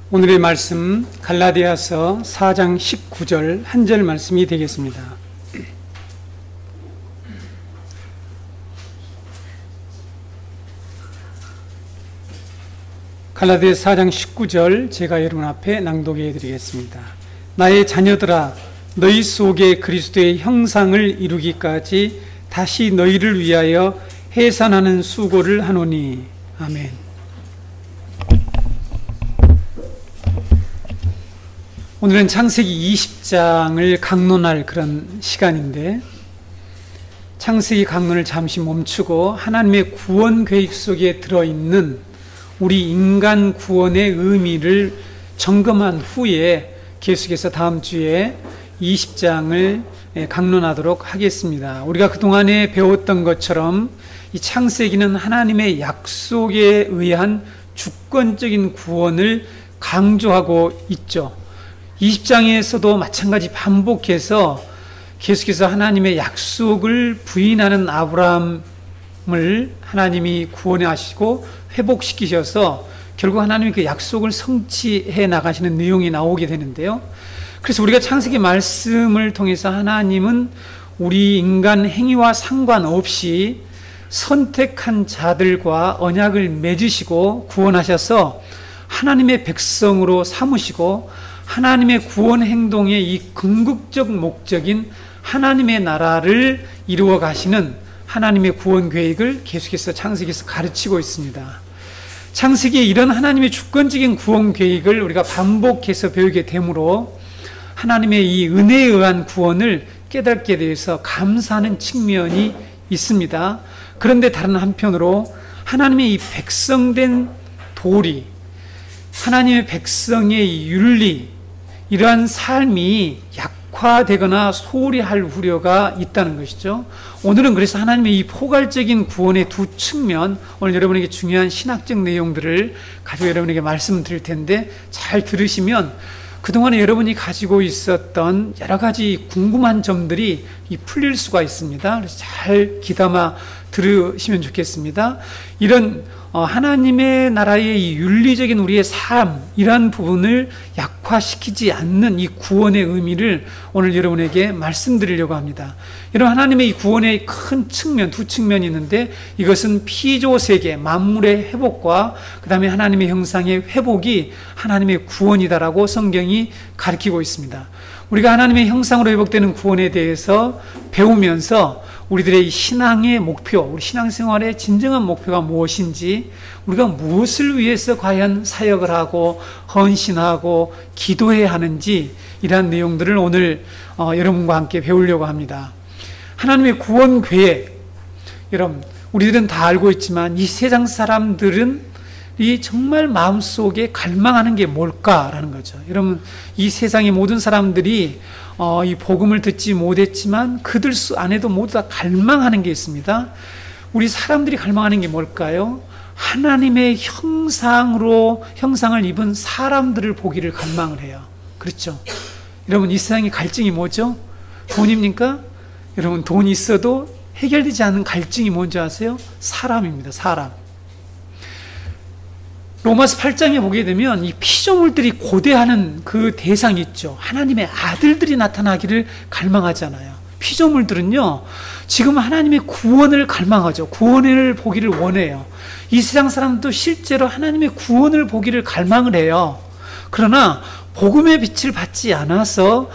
오늘의 말씀 갈라디아서 4장 19절 한 절 말씀이 되겠습니다. 갈라디아서 4장 19절 제가 여러분 앞에 낭독해 드리겠습니다. 나의 자녀들아, 너희 속에 그리스도의 형상을 이루기까지 다시 너희를 위하여 해산하는 수고를 하노니. 아멘. 오늘은 창세기 20장을 강론할 그런 시간인데, 창세기 강론을 잠시 멈추고 하나님의 구원 계획 속에 들어있는 우리 인간 구원의 의미를 점검한 후에 계속해서 다음 주에 20장을 강론하도록 하겠습니다. 우리가 그동안에 배웠던 것처럼 이 창세기는 하나님의 약속에 의한 주권적인 구원을 강조하고 있죠. 20장에서도 마찬가지 반복해서 계속해서 하나님의 약속을 부인하는 아브라함을 하나님이 구원하시고 회복시키셔서 결국 하나님이 그 약속을 성취해 나가시는 내용이 나오게 되는데요. 그래서 우리가 창세기 말씀을 통해서 하나님은 우리 인간 행위와 상관없이 선택한 자들과 언약을 맺으시고 구원하셔서 하나님의 백성으로 삼으시고 하나님의 구원 행동의 이 궁극적 목적인 하나님의 나라를 이루어 가시는 하나님의 구원 계획을 계속해서 창세기에서 가르치고 있습니다. 창세기에 이런 하나님의 주권적인 구원 계획을 우리가 반복해서 배우게 되므로 하나님의 이 은혜에 의한 구원을 깨닫게 되어서 감사하는 측면이 있습니다. 그런데 다른 한편으로 하나님의 이 백성된 도리, 하나님의 백성의 윤리, 이러한 삶이 약화되거나 소홀히 할 우려가 있다는 것이죠. 오늘은 그래서 하나님의 이 포괄적인 구원의 두 측면, 오늘 여러분에게 중요한 신학적 내용들을 가지고 여러분에게 말씀드릴 텐데 잘 들으시면 그동안에 여러분이 가지고 있었던 여러 가지 궁금한 점들이 풀릴 수가 있습니다. 그래서 잘 귀담아 들으시면 좋겠습니다. 이런 하나님의 나라의 이 윤리적인 우리의 삶, 이러한 부분을 약화시키지 않는 이 구원의 의미를 오늘 여러분에게 말씀드리려고 합니다. 이런 하나님의 이 구원의 큰 측면, 두 측면이 있는데, 이것은 피조 세계, 만물의 회복과 그 다음에 하나님의 형상의 회복이 하나님의 구원이다라고 성경이 가르치고 있습니다. 우리가 하나님의 형상으로 회복되는 구원에 대해서 배우면서 우리들의 신앙의 목표, 우리 신앙생활의 진정한 목표가 무엇인지, 우리가 무엇을 위해서 과연 사역을 하고 헌신하고 기도해야 하는지, 이러한 내용들을 오늘 여러분과 함께 배우려고 합니다. 하나님의 구원 계획, 여러분 우리들은 다 알고 있지만 이 세상 사람들은 이 정말 마음속에 갈망하는 게 뭘까라는 거죠. 여러분, 이 세상의 모든 사람들이 이 복음을 듣지 못했지만 그들 안에도 모두 다 갈망하는 게 있습니다. 우리 사람들이 갈망하는 게 뭘까요? 하나님의 형상을 입은 사람들을 보기를 갈망을 해요. 그렇죠? 여러분, 이 세상의 갈증이 뭐죠? 돈입니까? 여러분, 돈이 있어도 해결되지 않는 갈증이 뭔지 아세요? 사람입니다. 사람. 로마서 8장에 보게 되면 이 피조물들이 고대하는 그 대상이 있죠. 하나님의 아들들이 나타나기를 갈망하잖아요. 피조물들은요, 지금 하나님의 구원을 갈망하죠. 구원을 보기를 원해요. 이 세상 사람도 실제로 하나님의 구원을 보기를 갈망을 해요. 그러나 복음의 빛을 받지 않아서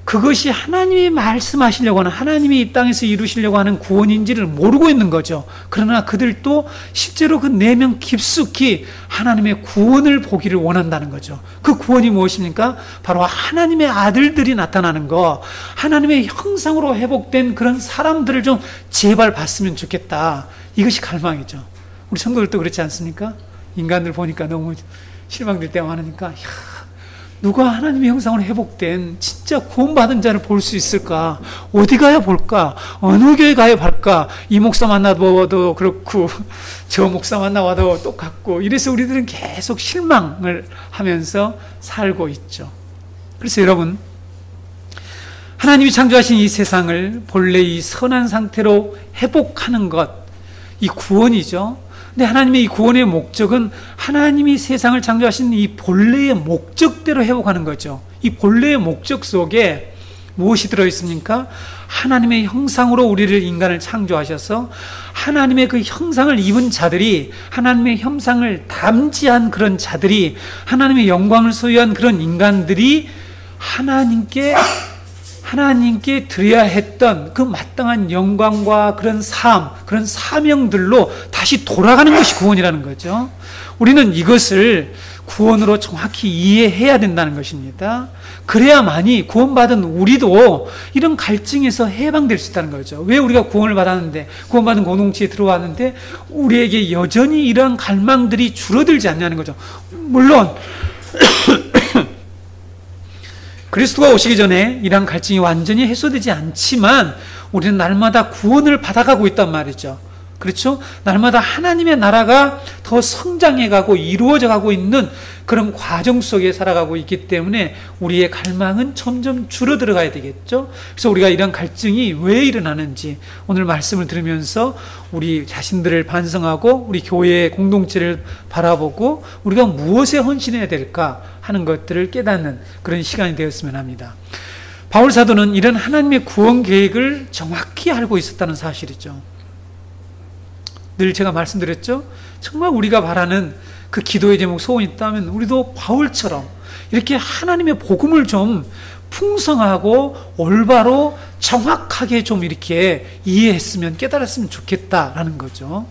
그것이 하나님이 말씀하시려고 하는, 하나님이 이 땅에서 이루시려고 하는 구원인지를 모르고 있는 거죠. 그러나 그들도 실제로 그 내면 깊숙이 하나님의 구원을 보기를 원한다는 거죠. 그 구원이 무엇입니까? 바로 하나님의 아들들이 나타나는 거, 하나님의 형상으로 회복된 그런 사람들을 좀 제발 봤으면 좋겠다. 이것이 갈망이죠. 우리 성도들도 그렇지 않습니까? 인간들 보니까 너무 실망될 때가 많으니까, 누가 하나님의 형상으로 회복된 진짜 구원받은 자를 볼 수 있을까? 어디 가야 볼까? 어느 교회 가야 볼까? 이 목사 만나봐도 그렇고 저 목사 만나봐도 똑같고, 이래서 우리들은 계속 실망을 하면서 살고 있죠. 그래서 여러분, 하나님이 창조하신 이 세상을 본래 이 선한 상태로 회복하는 것, 이 구원이죠. 근데 하나님의 이 구원의 목적은 하나님이 세상을 창조하신 이 본래의 목적대로 회복하는 거죠. 이 본래의 목적 속에 무엇이 들어있습니까? 하나님의 형상으로 우리를 인간을 창조하셔서 하나님의 그 형상을 입은 자들이, 하나님의 형상을 담지한 그런 자들이, 하나님의 영광을 소유한 그런 인간들이 하나님께 드려야 했던 그 마땅한 영광과 그런 삶, 그런 사명들로 다시 돌아가는 것이 구원이라는 거죠. 우리는 이것을 구원으로 정확히 이해해야 된다는 것입니다. 그래야만이 구원받은 우리도 이런 갈증에서 해방될 수 있다는 거죠. 왜 우리가 구원을 받았는데, 구원받은 공동체에 들어왔는데 우리에게 여전히 이러한 갈망들이 줄어들지 않냐는 거죠. 물론 그리스도가 오시기 전에 이러한 갈증이 완전히 해소되지 않지만 우리는 날마다 구원을 받아가고 있단 말이죠. 그렇죠? 날마다 하나님의 나라가 더 성장해가고 이루어져가고 있는 그런 과정 속에 살아가고 있기 때문에 우리의 갈망은 점점 줄어들어가야 되겠죠? 그래서 우리가 이런 갈증이 왜 일어나는지 오늘 말씀을 들으면서 우리 자신들을 반성하고 우리 교회의 공동체를 바라보고 우리가 무엇에 헌신해야 될까 하는 것들을 깨닫는 그런 시간이 되었으면 합니다. 바울 사도는 이런 하나님의 구원 계획을 정확히 알고 있었다는 사실이죠. 늘 제가 말씀드렸죠. 정말 우리가 바라는 그 기도의 제목 소원이 있다면 우리도 바울처럼 이렇게 하나님의 복음을 좀 풍성하고 올바로 정확하게 좀 이렇게 이해했으면, 깨달았으면 좋겠다라는 거죠.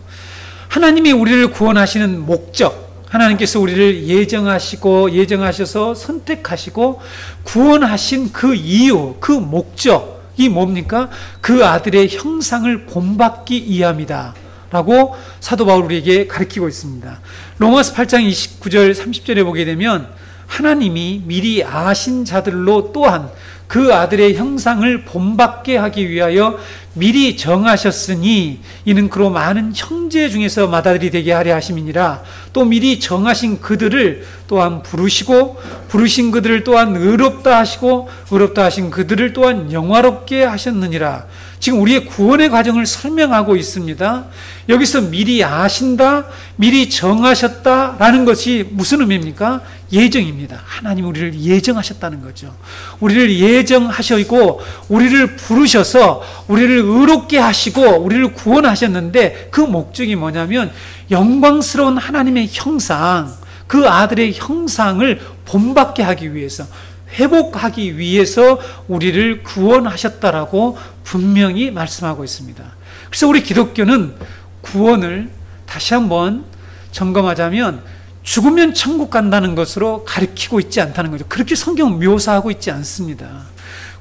하나님이 우리를 구원하시는 목적, 하나님께서 우리를 예정하셔서 선택하시고 구원하신 그 이유, 그 목적이 뭡니까? 그 아들의 형상을 본받기 위함이다 라고 사도 바울 우리에게 가르치고 있습니다. 로마서 8장 29절 30절에 보게 되면 하나님이 미리 아신 자들로 또한 그 아들의 형상을 본받게 하기 위하여 미리 정하셨으니 이는 그로 많은 형제 중에서 맏아들이 되게 하려 하심이니라. 또 미리 정하신 그들을 또한 부르시고 부르신 그들을 또한 의롭다 하시고 의롭다 하신 그들을 또한 영화롭게 하셨느니라. 지금 우리의 구원의 과정을 설명하고 있습니다. 여기서 미리 아신다, 미리 정하셨다라는 것이 무슨 의미입니까? 예정입니다. 하나님 우리를 예정하셨다는 거죠. 우리를 예정하시고 우리를 부르셔서 우리를 의롭게 하시고 우리를 구원하셨는데 그 목적이 뭐냐면 영광스러운 하나님의 형상, 그 아들의 형상을 본받게 하기 위해서, 회복하기 위해서 우리를 구원하셨다라고 분명히 말씀하고 있습니다. 그래서 우리 기독교는 구원을 다시 한번 점검하자면 죽으면 천국 간다는 것으로 가르치고 있지 않다는 거죠. 그렇게 성경 묘사하고 있지 않습니다.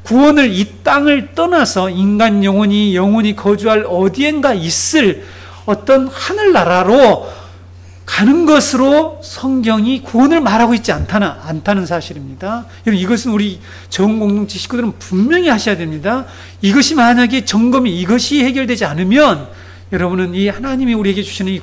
구원을 이 땅을 떠나서 인간 영혼이 거주할 어디엔가 있을 어떤 하늘나라로 가는 것으로 성경이 구원을 말하고 있지 않다는 사실입니다. 여러분, 이것은 우리 정공동체 식구들은 분명히 하셔야 됩니다. 이것이 만약에 점검이 이것이 해결되지 않으면 여러분은 이 하나님이 우리에게 주시는 이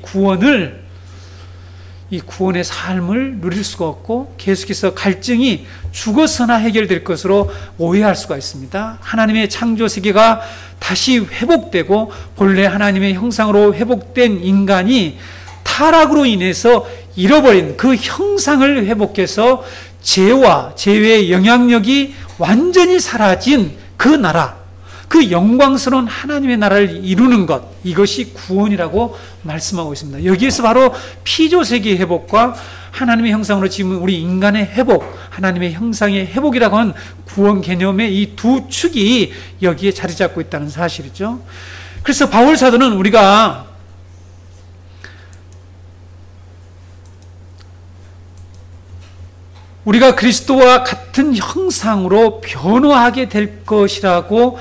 구원의 삶을 누릴 수가 없고 계속해서 갈증이 죽어서나 해결될 것으로 오해할 수가 있습니다. 하나님의 창조 세계가 다시 회복되고 본래 하나님의 형상으로 회복된 인간이 타락으로 인해서 잃어버린 그 형상을 회복해서 죄의 영향력이 완전히 사라진 그 나라, 그 영광스러운 하나님의 나라를 이루는 것, 이것이 구원이라고 말씀하고 있습니다. 여기에서 바로 피조세계의 회복과 하나님의 형상으로 지은 우리 인간의 회복, 하나님의 형상의 회복이라고 하는 구원 개념의 이 두 축이 여기에 자리 잡고 있다는 사실이죠. 그래서 바울 사도는 우리가 그리스도와 같은 형상으로 변화하게 될 것이라고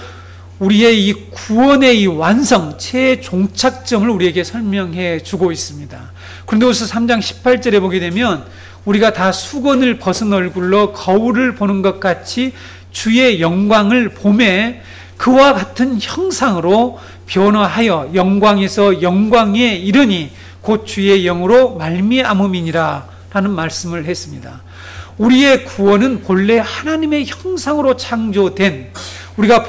우리의 이 구원의 이 완성, 최종착점을 우리에게 설명해 주고 있습니다. 고린도후서 3장 18절에 보게 되면 우리가 다 수건을 벗은 얼굴로 거울을 보는 것 같이 주의 영광을 보매 그와 같은 형상으로 변화하여 영광에서 영광에 이르니 곧 주의 영으로 말미암음이니라 라는 말씀을 했습니다. 우리의 구원은 본래 하나님의 형상으로 창조된, 우리가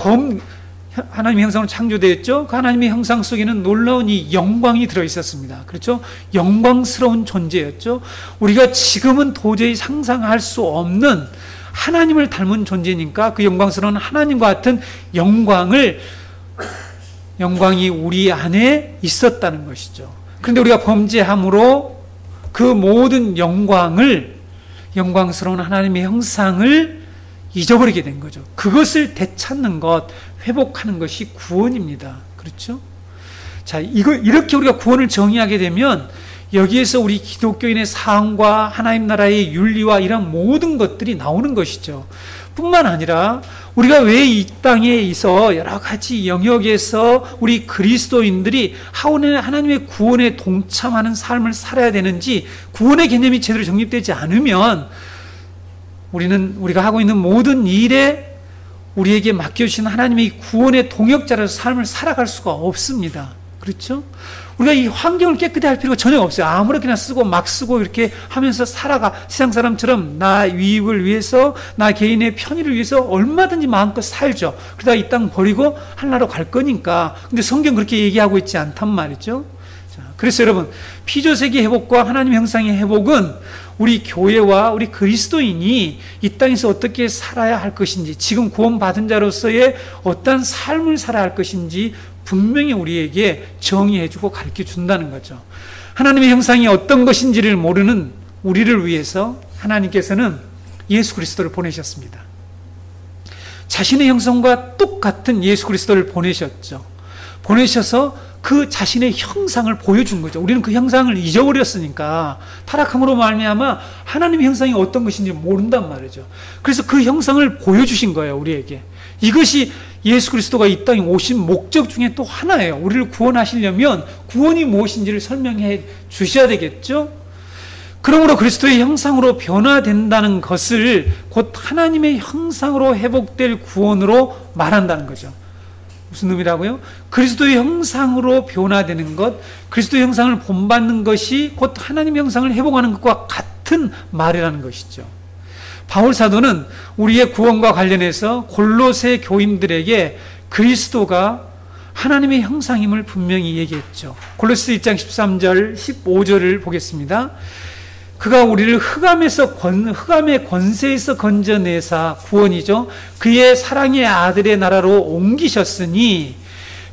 하나님의 형상으로 창조되었죠. 그 하나님의 형상 속에는 놀라운 이 영광이 들어있었습니다. 그렇죠? 영광스러운 존재였죠. 우리가 지금은 도저히 상상할 수 없는 하나님을 닮은 존재니까 그 영광스러운 하나님과 같은 영광이 우리 안에 있었다는 것이죠. 그런데 우리가 범죄함으로 그 모든 영광스러운 하나님의 형상을 잊어버리게 된 거죠. 그것을 되찾는 것, 회복하는 것이 구원입니다. 그렇죠? 자, 이렇게 우리가 구원을 정의하게 되면 여기에서 우리 기독교인의 사항과 하나님 나라의 윤리와 이런 모든 것들이 나오는 것이죠. 뿐만 아니라 우리가 왜 이 땅에 있어 여러 가지 영역에서 우리 그리스도인들이 하나님의 구원에 동참하는 삶을 살아야 되는지, 구원의 개념이 제대로 정립되지 않으면 우리가 하고 있는 모든 일에 우리에게 맡겨주신 하나님의 구원의 동역자로서 삶을 살아갈 수가 없습니다. 그렇죠? 우리가 이 환경을 깨끗이 할 필요가 전혀 없어요. 아무렇게나 쓰고 막 쓰고 이렇게 하면서 살아가 세상 사람처럼 나 유익을 위해서, 나 개인의 편의를 위해서 얼마든지 마음껏 살죠. 그러다가 이 땅 버리고 하늘나라로 갈 거니까. 근데 성경 그렇게 얘기하고 있지 않단 말이죠. 자, 그래서 여러분, 피조세계 회복과 하나님 형상의 회복은 우리 교회와 우리 그리스도인이 이 땅에서 어떻게 살아야 할 것인지, 지금 구원받은 자로서의 어떤 삶을 살아야 할 것인지 분명히 우리에게 정의해주고 가르쳐준다는 거죠. 하나님의 형상이 어떤 것인지를 모르는 우리를 위해서 하나님께서는 예수 그리스도를 보내셨습니다. 자신의 형상과 똑같은 예수 그리스도를 보내셨죠. 보내셔서 그 자신의 형상을 보여준 거죠. 우리는 그 형상을 잊어버렸으니까, 타락함으로 말미암아 하나님의 형상이 어떤 것인지 모른단 말이죠. 그래서 그 형상을 보여주신 거예요, 우리에게. 이것이 예수 그리스도가 이 땅에 오신 목적 중에 또 하나예요. 우리를 구원하시려면 구원이 무엇인지를 설명해 주셔야 되겠죠. 그러므로 그리스도의 형상으로 변화된다는 것을 곧 하나님의 형상으로 회복될 구원으로 말한다는 거죠. 무슨 의미라고요? 그리스도의 형상으로 변화되는 것, 그리스도의 형상을 본받는 것이 곧 하나님의 형상을 회복하는 것과 같은 말이라는 것이죠. 바울 사도는 우리의 구원과 관련해서 골로새 교인들에게 그리스도가 하나님의 형상임을 분명히 얘기했죠. 골로새 1장 13절 15절을 보겠습니다. 그가 우리를 흑암의 권세에서 건져내사, 구원이죠, 그의 사랑의 아들의 나라로 옮기셨으니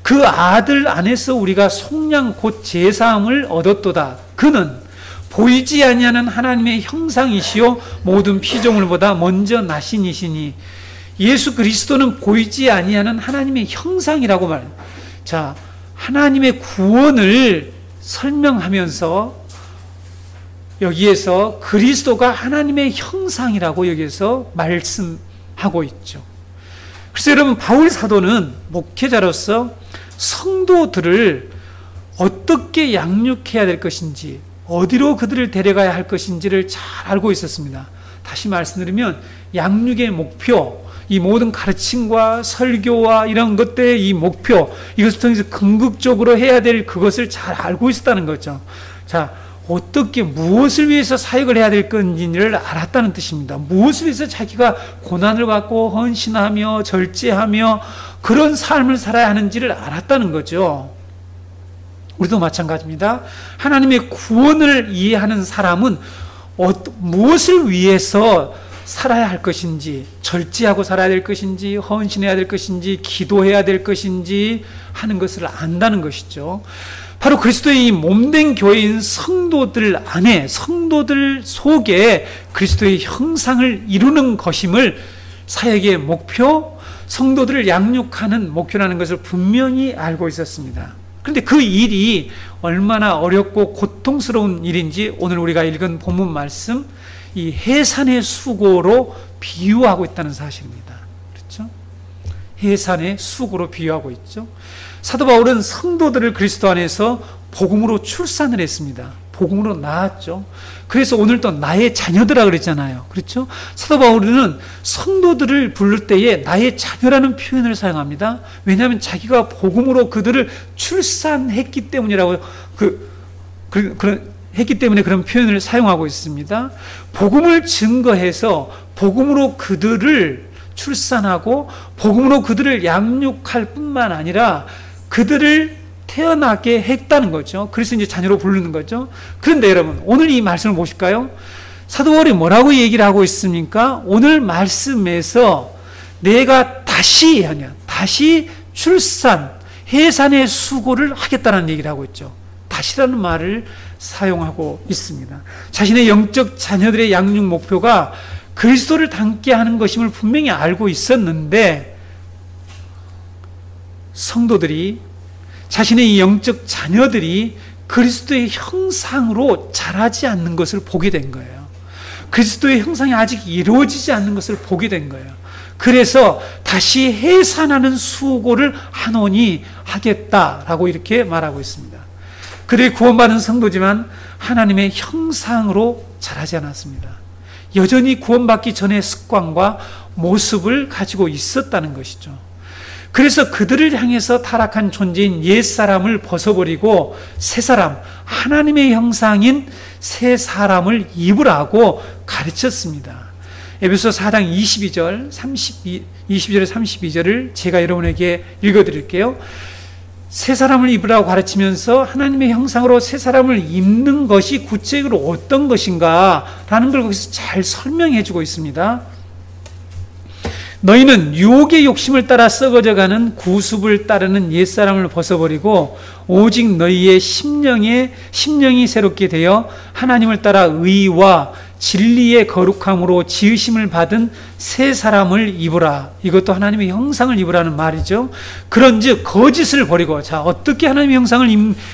그 아들 안에서 우리가 속량 곧 제사함을 얻었도다. 그는 보이지 아니하는 하나님의 형상이시요 모든 피조물보다 먼저 나신이시니. 예수 그리스도는 보이지 아니하는 하나님의 형상이라고 말해요. 자, 하나님의 구원을 설명하면서 여기에서 그리스도가 하나님의 형상이라고 여기에서 말씀하고 있죠. 그래서 여러분, 바울 사도는 목회자로서 성도들을 어떻게 양육해야 될 것인지, 어디로 그들을 데려가야 할 것인지를 잘 알고 있었습니다. 다시 말씀드리면 양육의 목표, 이 모든 가르침과 설교와 이런 것들의 이 목표, 이것을 통해서 궁극적으로 해야 될 그것을 잘 알고 있었다는 거죠. 자, 어떻게 무엇을 위해서 사역을 해야 될 건지를 알았다는 뜻입니다. 무엇을 위해서 자기가 고난을 받고 헌신하며 절제하며 그런 삶을 살아야 하는지를 알았다는 거죠. 우리도 마찬가지입니다. 하나님의 구원을 이해하는 사람은 무엇을 위해서 살아야 할 것인지, 절제하고 살아야 될 것인지, 헌신해야 될 것인지, 기도해야 될 것인지 하는 것을 안다는 것이죠. 바로 그리스도의 이 몸된 교회인 성도들 안에, 성도들 속에 그리스도의 형상을 이루는 것임을 사역의 목표, 성도들을 양육하는 목표라는 것을 분명히 알고 있었습니다. 그런데 그 일이 얼마나 어렵고 고통스러운 일인지 오늘 우리가 읽은 본문 말씀, 이 해산의 수고로 비유하고 있다는 사실입니다. 그렇죠? 해산의 수고로 비유하고 있죠. 사도 바울은 성도들을 그리스도 안에서 복음으로 출산을 했습니다. 복음으로 낳았죠. 그래서 오늘 또 나의 자녀들아 그랬잖아요. 그렇죠? 사도 바울은 성도들을 부를 때에 나의 자녀라는 표현을 사용합니다. 왜냐하면 자기가 복음으로 그들을 출산했기 때문이라고 했기 때문에 그런 표현을 사용하고 있습니다. 복음을 증거해서 복음으로 그들을 출산하고 복음으로 그들을 양육할 뿐만 아니라 그들을 태어나게 했다는 거죠. 그래서 이제 자녀로 부르는 거죠. 그런데 여러분, 오늘 이 말씀을 보실까요? 사도 바울이 뭐라고 얘기를 하고 있습니까? 오늘 말씀에서 내가 다시 출산, 해산의 수고를 하겠다는 얘기를 하고 있죠. 다시라는 말을 사용하고 있습니다. 자신의 영적 자녀들의 양육 목표가 그리스도를 닮게 하는 것임을 분명히 알고 있었는데, 성도들이, 자신의 이 영적 자녀들이 그리스도의 형상으로 자라지 않는 것을 보게 된 거예요. 그리스도의 형상이 아직 이루어지지 않는 것을 보게 된 거예요. 그래서 다시 해산하는 수고를 하노니 하겠다라고 이렇게 말하고 있습니다. 그들이 구원받은 성도지만 하나님의 형상으로 자라지 않았습니다. 여전히 구원받기 전의 습관과 모습을 가지고 있었다는 것이죠. 그래서 그들을 향해서 타락한 존재인 옛사람을 벗어버리고 새 사람, 하나님의 형상인 새 사람을 입으라고 가르쳤습니다. 에베소 4장 22절, 22절에 32절을 제가 여러분에게 읽어드릴게요. 새 사람을 입으라고 가르치면서 하나님의 형상으로 새 사람을 입는 것이 구체적으로 어떤 것인가 라는 걸 거기서 잘 설명해 주고 있습니다. 너희는 유혹의 욕심을 따라 썩어져가는 구습을 따르는 옛사람을 벗어버리고 오직 너희의 심령이 새롭게 되어 하나님을 따라 의와 진리의 거룩함으로 지으심을 받은 새 사람을 입으라. 이것도 하나님의 형상을 입으라는 말이죠. 그런즉 거짓을 버리고, 자, 어떻게 하나님의 형상을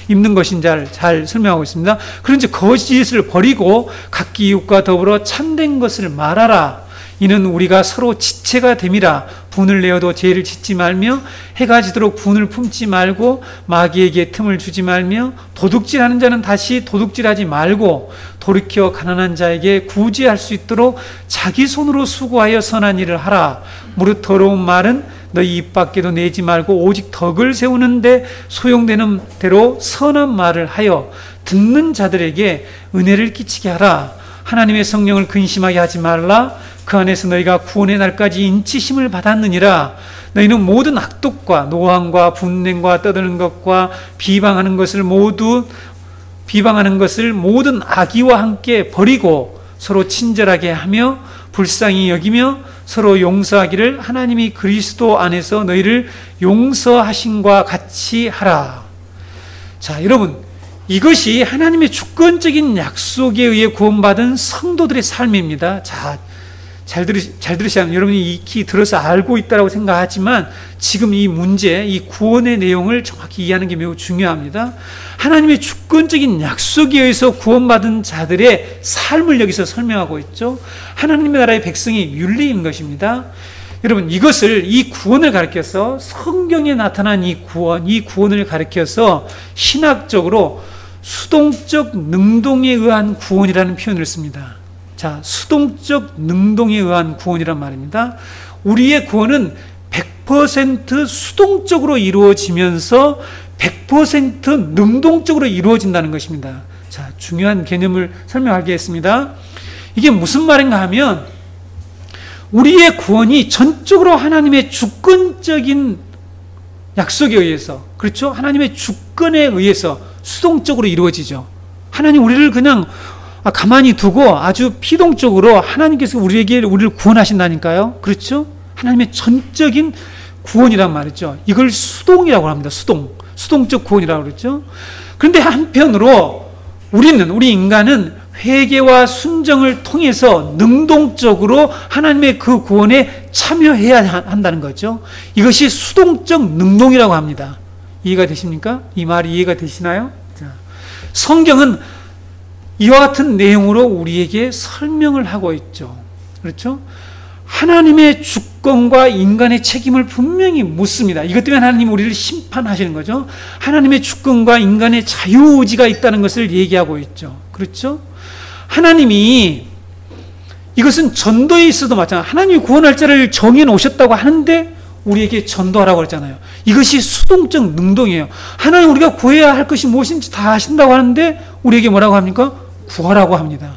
입는 것인지 잘 설명하고 있습니다. 그런즉 거짓을 버리고 각기 이웃과 더불어 참된 것을 말하라. 이는 우리가 서로 지체가 됨이라. 분을 내어도 죄를 짓지 말며 해가 지도록 분을 품지 말고 마귀에게 틈을 주지 말며 도둑질하는 자는 다시 도둑질하지 말고 돌이켜 가난한 자에게 구제할 수 있도록 자기 손으로 수고하여 선한 일을 하라. 무릇 더러운 말은 너희 입 밖에도 내지 말고 오직 덕을 세우는데 소용되는 대로 선한 말을 하여 듣는 자들에게 은혜를 끼치게 하라. 하나님의 성령을 근심하게 하지 말라. 그 안에서 너희가 구원의 날까지 인치심을 받았느니라. 너희는 모든 악독과 노함과 분냉과 떠드는 것과 비방하는 것을 모든 악의와 함께 버리고 서로 친절하게 하며 불쌍히 여기며 서로 용서하기를 하나님이 그리스도 안에서 너희를 용서하신과 같이 하라. 자, 여러분, 이것이 하나님의 주권적인 약속에 의해 구원받은 성도들의 삶입니다. 자, 잘 들으시면 여러분이 익히 들어서 알고 있다고 생각하지만 지금 이 문제, 이 구원의 내용을 정확히 이해하는 게 매우 중요합니다. 하나님의 주권적인 약속에 의해서 구원받은 자들의 삶을 여기서 설명하고 있죠. 하나님의 나라의 백성이 윤리인 것입니다. 여러분, 이 구원을 가리켜서 성경에 나타난 이 구원을 가리켜서 신학적으로 수동적 능동에 의한 구원이라는 표현을 씁니다. 자, 수동적 능동에 의한 구원이란 말입니다. 우리의 구원은 100% 수동적으로 이루어지면서 100% 능동적으로 이루어진다는 것입니다. 자, 중요한 개념을 설명하겠습니다. 이게 무슨 말인가 하면 우리의 구원이 전적으로 하나님의 주권적인 약속에 의해서, 그렇죠? 하나님의 주권에 의해서 수동적으로 이루어지죠. 하나님 우리를 그냥 가만히 두고 아주 피동적으로 하나님께서 우리를 구원하신다니까요. 그렇죠? 하나님의 전적인 구원이란 말이죠. 이걸 수동이라고 합니다. 수동적 구원이라고 그러죠. 그런데 한편으로 우리 인간은 회개와 순정을 통해서 능동적으로 하나님의 그 구원에 참여해야 한다는 거죠. 이것이 수동적 능동이라고 합니다. 이해가 되십니까? 이 말이 이해가 되시나요? 자, 성경은 이와 같은 내용으로 우리에게 설명을 하고 있죠. 그렇죠? 하나님의 주권과 인간의 책임을 분명히 묻습니다. 이것 때문에 하나님이 우리를 심판하시는 거죠. 하나님의 주권과 인간의 자유의지가 있다는 것을 얘기하고 있죠. 그렇죠? 하나님이, 이것은 전도에 있어도 마찬가지로 하나님이 구원할 자를 정해 놓으셨다고 하는데 우리에게 전도하라고 그랬잖아요. 이것이 수동적 능동이에요. 하나님 우리가 구해야 할 것이 무엇인지 다 아신다고 하는데 우리에게 뭐라고 합니까? 구하라고 합니다.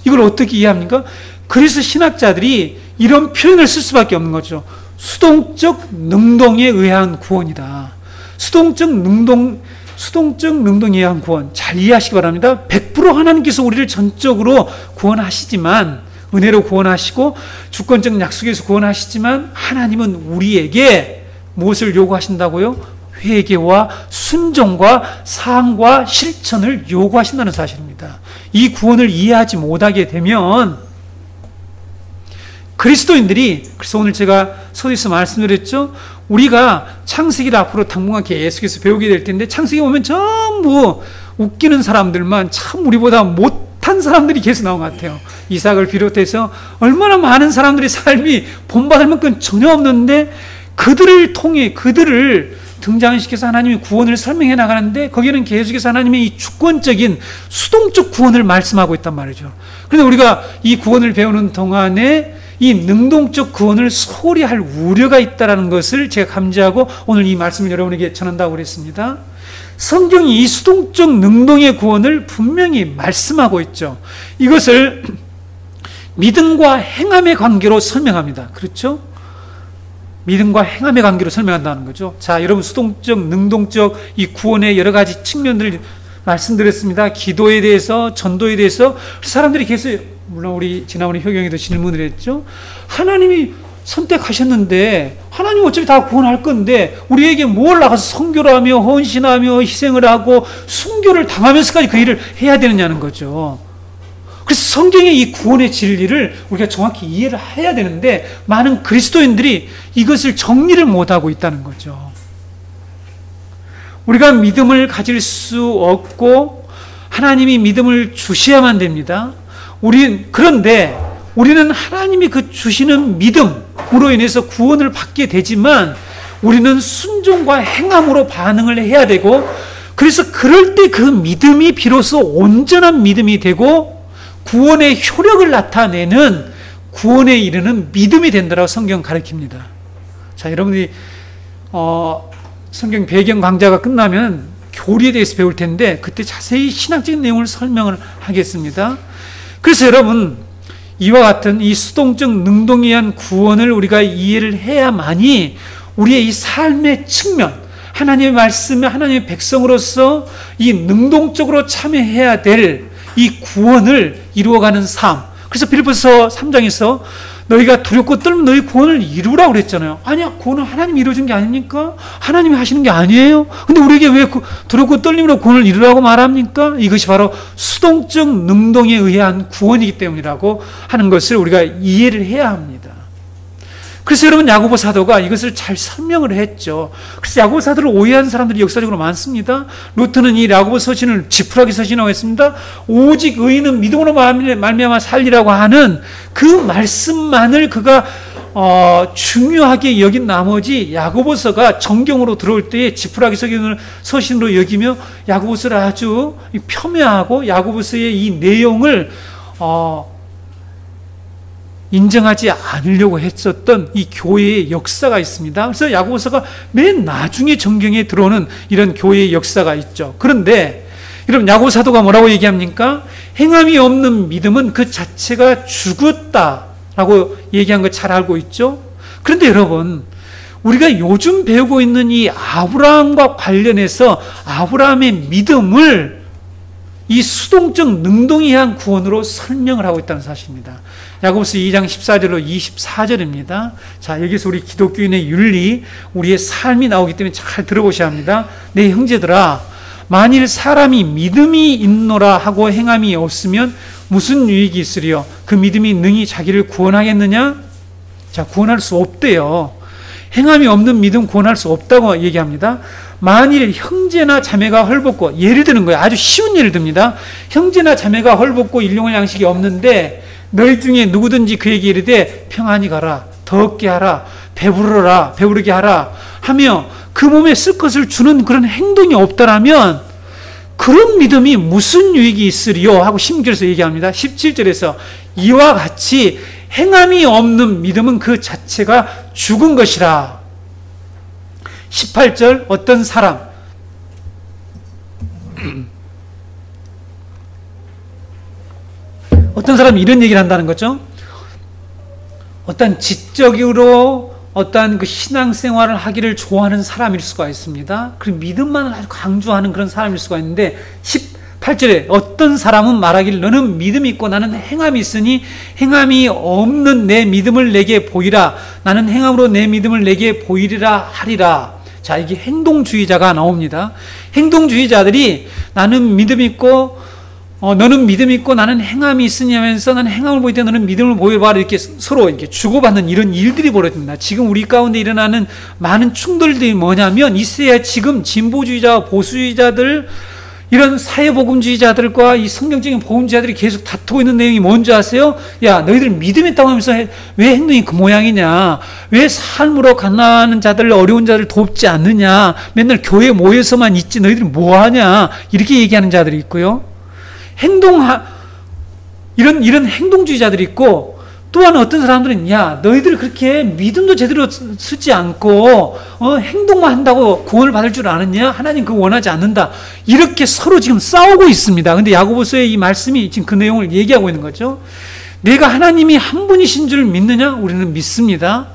이걸 어떻게 이해합니까? 그래서 신학자들이 이런 표현을 쓸 수밖에 없는 거죠. 수동적 능동에 의한 구원이다. 수동적 능동에 의한 구원. 잘 이해하시기 바랍니다. 100% 하나님께서 우리를 전적으로 구원하시지만, 은혜로 구원하시고 주권적 약속에서 구원하시지만, 하나님은 우리에게 무엇을 요구하신다고요? 회개와 순종과 사항과 실천을 요구하신다는 사실입니다. 이 구원을 이해하지 못하게 되면 그리스도인들이, 그래서 오늘 제가 서두에서 말씀드렸죠. 우리가 창세기를 앞으로 당분간 계속해서 배우게 될 텐데, 창세기 보면 전부 웃기는 사람들만, 참 우리보다 못한 사람들이 계속 나온 것 같아요. 이삭을 비롯해서 얼마나 많은 사람들의 삶이 본받을 만큼 전혀 없는데, 그들을 통해 그들을 등장시켜서 하나님의 구원을 설명해 나가는데, 거기는 계속해서 하나님의 이 주권적인 수동적 구원을 말씀하고 있단 말이죠. 그런데 우리가 이 구원을 배우는 동안에 이 능동적 구원을 소홀히 할 우려가 있다는 것을 제가 감지하고 오늘 이 말씀을 여러분에게 전한다고 그랬습니다. 성경이 이 수동적 능동의 구원을 분명히 말씀하고 있죠. 이것을 믿음과 행함의 관계로 설명합니다. 그렇죠? 믿음과 행함의 관계로 설명한다는 거죠. 자, 여러분, 수동적, 능동적 이 구원의 여러 가지 측면들을 말씀드렸습니다. 기도에 대해서, 전도에 대해서 사람들이 계속, 물론 우리 지난번에 효경이도 질문을 했죠. 하나님이 선택하셨는데 하나님 어차피 다 구원할 건데 우리에게 뭘 나가서 선교를 하며 헌신하며 희생을 하고 순교를 당하면서까지 그 일을 해야 되느냐는 거죠. 그래서 성경의 이 구원의 진리를 우리가 정확히 이해를 해야 되는데, 많은 그리스도인들이 이것을 정리를 못하고 있다는 거죠. 우리가 믿음을 가질 수 없고 하나님이 믿음을 주셔야만 됩니다. 그런데 우리는 하나님이 그 주시는 믿음으로 인해서 구원을 받게 되지만, 우리는 순종과 행함으로 반응을 해야 되고, 그래서 그럴 때 그 믿음이 비로소 온전한 믿음이 되고 구원의 효력을 나타내는, 구원에 이르는 믿음이 된다라고 성경 가르칩니다. 자, 여러분들이 성경 배경 강좌가 끝나면 교리에 대해서 배울 텐데, 그때 자세히 신학적인 내용을 설명을 하겠습니다. 그래서 여러분, 이와 같은 이 수동적 능동에 의한 구원을 우리가 이해를 해야만이 우리의 이 삶의 측면, 하나님의 말씀에 하나님의 백성으로서 이 능동적으로 참여해야 될 이 구원을 이루어가는 삶. 그래서 필리포스서 3장에서 너희가 두렵고 떨면 너희 구원을 이루라고 그랬잖아요. 아니야, 구원은 하나님이 이루어준 게 아닙니까? 하나님이 하시는 게 아니에요? 근데 우리에게 왜 두렵고 떨림으로 구원을 이루라고 말합니까? 이것이 바로 수동적 능동에 의한 구원이기 때문이라고 하는 것을 우리가 이해를 해야 합니다. 그래서 여러분, 야고보 사도가 이것을 잘 설명을 했죠. 그래서 야고보 사도를 오해한 사람들이 역사적으로 많습니다. 루터는 이 야고보 서신을 지푸라기 서신이라고 했습니다. 오직 의인은 믿음으로 말미암아 살리라고 하는 그 말씀만을 그가 중요하게 여긴 나머지, 야고보서가 정경으로 들어올 때에 지푸라기 서신으로 여기며 야고보서를 아주 폄훼하고 야고보서의 이 내용을 인정하지 않으려고 했었던 이 교회의 역사가 있습니다. 그래서 야고보서가 맨 나중에 정경에 들어오는 이런 교회의 역사가 있죠. 그런데 여러분, 야고보 사도가 뭐라고 얘기합니까? 행함이 없는 믿음은 그 자체가 죽었다라고 얘기한 거 잘 알고 있죠. 그런데 여러분, 우리가 요즘 배우고 있는 이 아브라함과 관련해서 아브라함의 믿음을 이 수동적 능동에 의한 구원으로 설명을 하고 있다는 사실입니다. 야고보서 2장 14절로 24절입니다. 자, 여기서 우리 기독교인의 윤리, 우리의 삶이 나오기 때문에 잘 들어보셔야 합니다. 내 형제들아, 만일 사람이 믿음이 있노라 하고 행함이 없으면 무슨 유익이 있으리요? 그 믿음이 능히 자기를 구원하겠느냐? 자, 구원할 수 없대요. 행함이 없는 믿음 구원할 수 없다고 얘기합니다. 만일 형제나 자매가 헐벗고, 예를 드는 거예요. 아주 쉬운 예를 듭니다. 형제나 자매가 헐벗고 일용할 양식이 없는데 너희 중에 누구든지 그에게 이르되 평안히 가라, 더 얻게 하라, 배부르게 하라 하며 그 몸에 쓸 것을 주는 그런 행동이 없다라면 그런 믿음이 무슨 유익이 있으리요? 하고 16절에서 얘기합니다. 17절에서 이와 같이 행함이 없는 믿음은 그 자체가 죽은 것이라. 18절, 어떤 사람, 어떤 사람이 이런 얘기를 한다는 거죠. 어떤 지적으로 어떠한 그 신앙생활을 하기를 좋아하는 사람일 수가 있습니다. 그리고 믿음만을 아주 강조하는 그런 사람일 수가 있는데 18절에 어떤 사람은 말하기를 너는 믿음이 있고 나는 행함이 있으니 행함이 없는 내 믿음을 내게 보이라. 나는 행함으로 내 믿음을 내게 보이리라 하리라. 자, 이게 행동주의자가 나옵니다. 행동주의자들이 나는 믿음이 있고 너는 믿음이 있고 나는 행함이 있으니 하면서 나는 행함을 보일 때 너는 믿음을 보여봐라. 이렇게 서로 이렇게 주고받는 이런 일들이 벌어집니다. 지금 우리 가운데 일어나는 많은 충돌들이 뭐냐면 이세야 지금 진보주의자와 보수주의자들 이런 사회복음주의자들과 이 성경적인 복음주의자들이 계속 다투고 있는 내용이 뭔지 아세요? 야, 너희들 믿음 있다고 하면서 왜 행동이 그 모양이냐? 왜 삶으로 가난한 자들, 어려운 자들 돕지 않느냐? 맨날 교회 모여서만 있지 너희들 뭐하냐? 이렇게 얘기하는 자들이 있고요. 이런 행동주의자들이 있고, 또한 어떤 사람들은 야, 너희들 그렇게 믿음도 제대로 쓰지 않고 행동만 한다고 구원을 받을 줄 아느냐? 하나님 그거 원하지 않는다. 이렇게 서로 지금 싸우고 있습니다. 근데 야고보서의 이 말씀이 지금 그 내용을 얘기하고 있는 거죠. 내가 하나님이 한 분이신 줄 믿느냐? 우리는 믿습니다.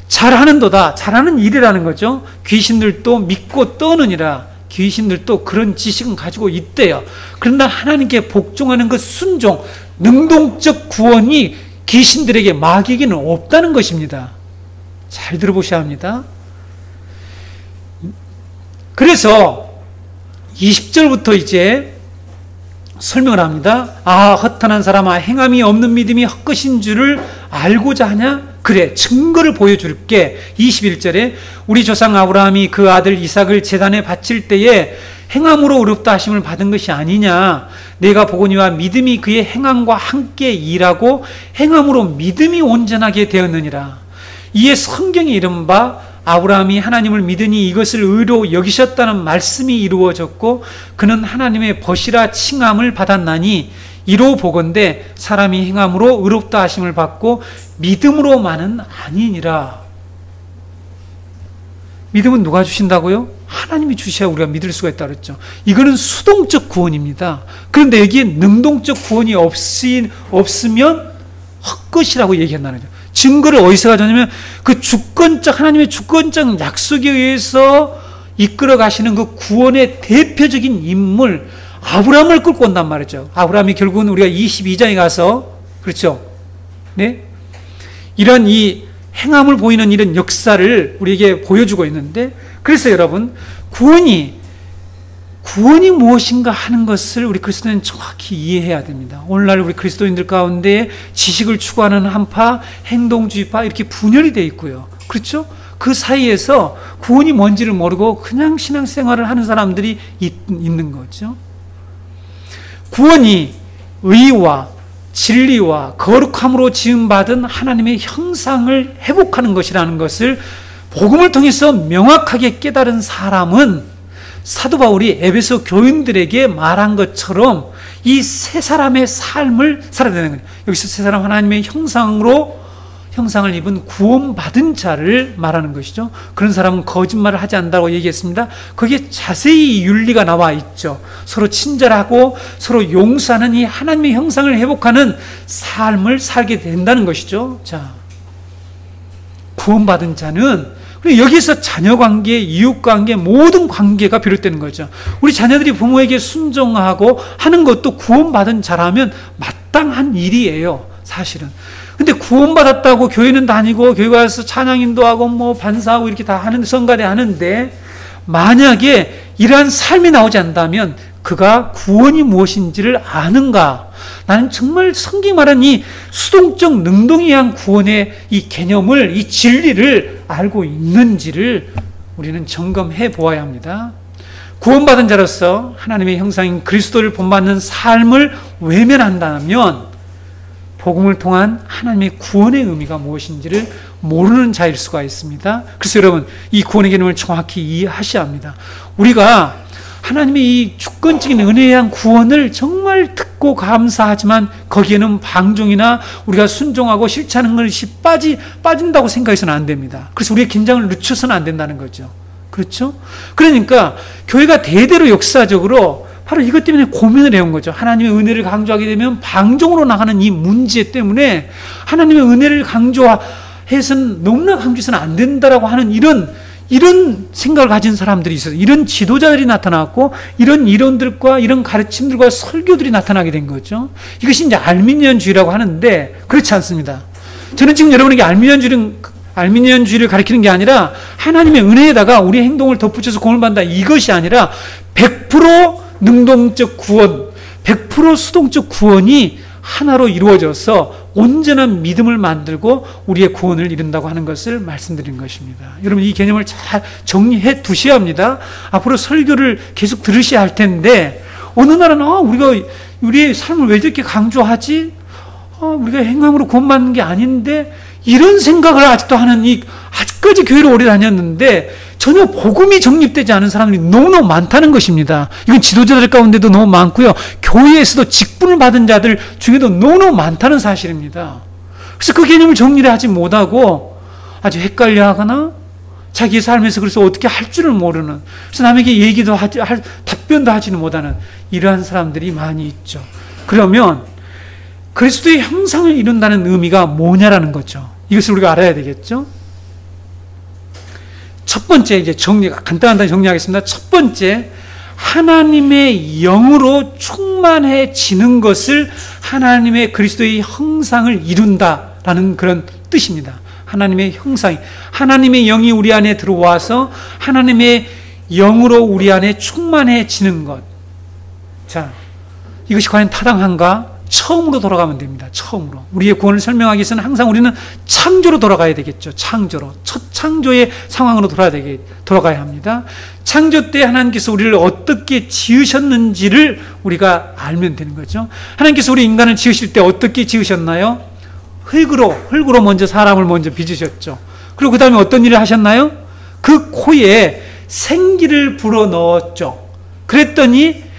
잘하는도다. 잘하는 일이라는 거죠. 귀신들도 믿고 떠느니라. 귀신들도 그런 지식은 가지고 있대요. 그러나 하나님께 복종하는 그 순종, 능동적 구원이 귀신들에게 마귀에게는 없다는 것입니다. 잘 들어보셔야 합니다. 그래서 20절부터 이제 설명을 합니다. 아, 허탄한 사람아, 행함이 없는 믿음이 헛것인 줄을 알고자 하냐? 그래, 증거를 보여줄게. 21절에 우리 조상 아브라함이 그 아들 이삭을 제단에 바칠 때에 행함으로 의롭다 하심을 받은 것이 아니냐. 내가 보거니와 믿음이 그의 행함과 함께 일하고 행함으로 믿음이 온전하게 되었느니라. 이에 성경이 이른바 아브라함이 하나님을 믿으니 이것을 의로 여기셨다는 말씀이 이루어졌고 그는 하나님의 벗이라 칭함을 받았나니 이로 보건대 사람이 행함으로 의롭다 하심을 받고 믿음으로만은 아니니라. 믿음은 누가 주신다고요? 하나님이 주셔야 우리가 믿을 수가 있다고 그랬죠. 이거는 수동적 구원입니다. 그런데 여기에 능동적 구원이 없으면 헛것이라고 얘기한다는 거죠. 증거를 어디서 가져오냐면 그 주권적, 하나님의 주권적 약속에 의해서 이끌어 가시는 그 구원의 대표적인 인물 아브라함을 끌고 온단 말이죠. 아브라함이 결국은 우리가 22장에 가서 그렇죠. 네? 이런 이 행함을 보이는 이런 역사를 우리에게 보여주고 있는데, 그래서 여러분 구원이 무엇인가 하는 것을 우리 그리스도인은 정확히 이해해야 됩니다. 오늘날 우리 그리스도인들 가운데 지식을 추구하는 한파, 행동주의파 이렇게 분열이 되어 있고요. 그렇죠? 그 사이에서 구원이 뭔지를 모르고 그냥 신앙생활을 하는 사람들이 있는 거죠. 구원이 의와 진리와 거룩함으로 지음받은 하나님의 형상을 회복하는 것이라는 것을 복음을 통해서 명확하게 깨달은 사람은 사도 바울이 에베소 교인들에게 말한 것처럼 이 세 사람의 삶을 살아야 되는 거예요. 여기서 세 사람 하나님의 형상을 입은 구원받은 자를 말하는 것이죠. 그런 사람은 거짓말을 하지 않는다고 얘기했습니다. 거기에 자세히 윤리가 나와 있죠. 서로 친절하고 서로 용서하는 이 하나님의 형상을 회복하는 삶을 살게 된다는 것이죠. 자, 구원받은 자는 그리고 여기서 자녀관계, 이웃관계, 모든 관계가 비롯되는 거죠. 우리 자녀들이 부모에게 순종하고 하는 것도 구원받은 자라면 마땅한 일이에요, 사실은. 근데 구원받았다고 교회는 다니고 교회 가서 찬양인도 하고 뭐 반사하고 이렇게 다 하는, 성가대 하는데 만약에 이러한 삶이 나오지 않는다면 그가 구원이 무엇인지를 아는가? 나는 정말 성경이 말하는 이 수동적 능동에 의한 구원의 이 개념을, 이 진리를 알고 있는지를 우리는 점검해 보아야 합니다. 구원받은 자로서 하나님의 형상인 그리스도를 본받는 삶을 외면한다면 복음을 통한 하나님의 구원의 의미가 무엇인지를 모르는 자일 수가 있습니다. 그래서 여러분, 이 구원의 개념을 정확히 이해하셔야 합니다. 우리가 하나님의 이 주권적인 은혜에 의한 구원을 정말 듣고 감사하지만 거기에는 방종이나 우리가 순종하고 실천하는 것이 빠진다고 생각해서는 안 됩니다. 그래서 우리의 긴장을 늦춰서는 안 된다는 거죠. 그렇죠? 그러니까 교회가 대대로 역사적으로 바로 이것 때문에 고민을 해온 거죠. 하나님의 은혜를 강조하게 되면 방종으로 나가는 이 문제 때문에 하나님의 은혜를 강조해서는 너무나 강조해서는 안 된다라고 하는 이런 생각을 가진 사람들이 있어요. 이런 지도자들이 나타났고 이런 이론들과 이런 가르침들과 설교들이 나타나게 된 거죠. 이것이 이제 알미니언주의라고 하는데 그렇지 않습니다. 저는 지금 여러분에게 알미니언주의를 가리키는 게 아니라 하나님의 은혜에다가 우리의 행동을 덧붙여서 구원을 받는다, 이것이 아니라 100% 능동적 구원, 100% 수동적 구원이 하나로 이루어져서 온전한 믿음을 만들고 우리의 구원을 이룬다고 하는 것을 말씀드린 것입니다. 여러분, 이 개념을 잘 정리해 두셔야 합니다. 앞으로 설교를 계속 들으셔야 할 텐데 어느 날은 우리의 삶을 왜 이렇게 강조하지? 우리가 행함으로 구원받는 게 아닌데, 이런 생각을 아직도 하는 아직까지 교회를 오래 다녔는데 전혀 복음이 정립되지 않은 사람들이 너무너무 많다는 것입니다. 이건 지도자들 가운데도 너무 많고요. 교회에서도 직분을 받은 자들 중에도 너무너무 많다는 사실입니다. 그래서 그 개념을 정리를 하지 못하고 아주 헷갈려 하거나 자기 삶에서 그래서 어떻게 할 줄을 모르는, 그래서 남에게 얘기도 답변도 하지는 못하는 이러한 사람들이 많이 있죠. 그러면 그리스도의 형상을 이룬다는 의미가 뭐냐라는 거죠. 이것을 우리가 알아야 되겠죠. 첫 번째, 이제 간단하게 정리하겠습니다. 첫 번째, 하나님의 영으로 충만해지는 것을 하나님의 그리스도의 형상을 이룬다라는 그런 뜻입니다. 하나님의 형상이, 하나님의 영이 우리 안에 들어와서 하나님의 영으로 우리 안에 충만해지는 것. 자, 이것이 과연 타당한가? 처음으로 돌아가면 됩니다. 처음으로. 우리의 구원을 설명하기 위해서는 항상 우리는 창조로 돌아가야 되겠죠. 창조로. 첫 창조의 상황으로 돌아가야 합니다. 창조 때 하나님께서 우리를 어떻게 지으셨는지를 우리가 알면 되는 거죠. 하나님께서 우리 인간을 지으실 때 어떻게 지으셨나요? 흙으로 먼저 사람을 먼저 빚으셨죠. 그리고 그 다음에 어떤 일을 하셨나요? 그 코에 생기를 불어넣었죠. 그랬더니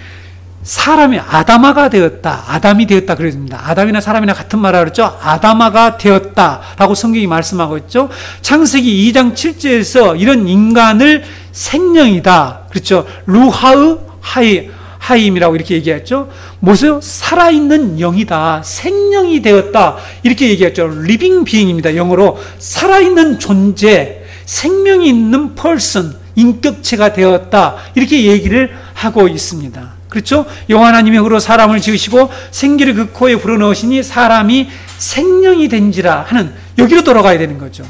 사람이 아담아가 되었다, 아담이 되었다 그랬습니다. 아담이나 사람이나 같은 말을 그랬죠. 아담아가 되었다라고 성경이 말씀하고 있죠. 창세기 2장 7절에서 이런 인간을 생명이다, 그렇죠. 루하의 하임이라고 이렇게 얘기했죠. 뭐세요? 살아있는 영이다, 생명이 되었다, 이렇게 얘기했죠. 리빙 비잉입니다. 영어로 살아있는 존재, 생명이 있는 person, 인격체가 되었다, 이렇게 얘기를 하고 있습니다. 그렇죠? 여호와 하나님의 영으로 사람을 지으시고 생기를 그 코에 불어넣으시니 사람이 생명이 된지라 하는, 여기로 돌아가야 되는 거죠.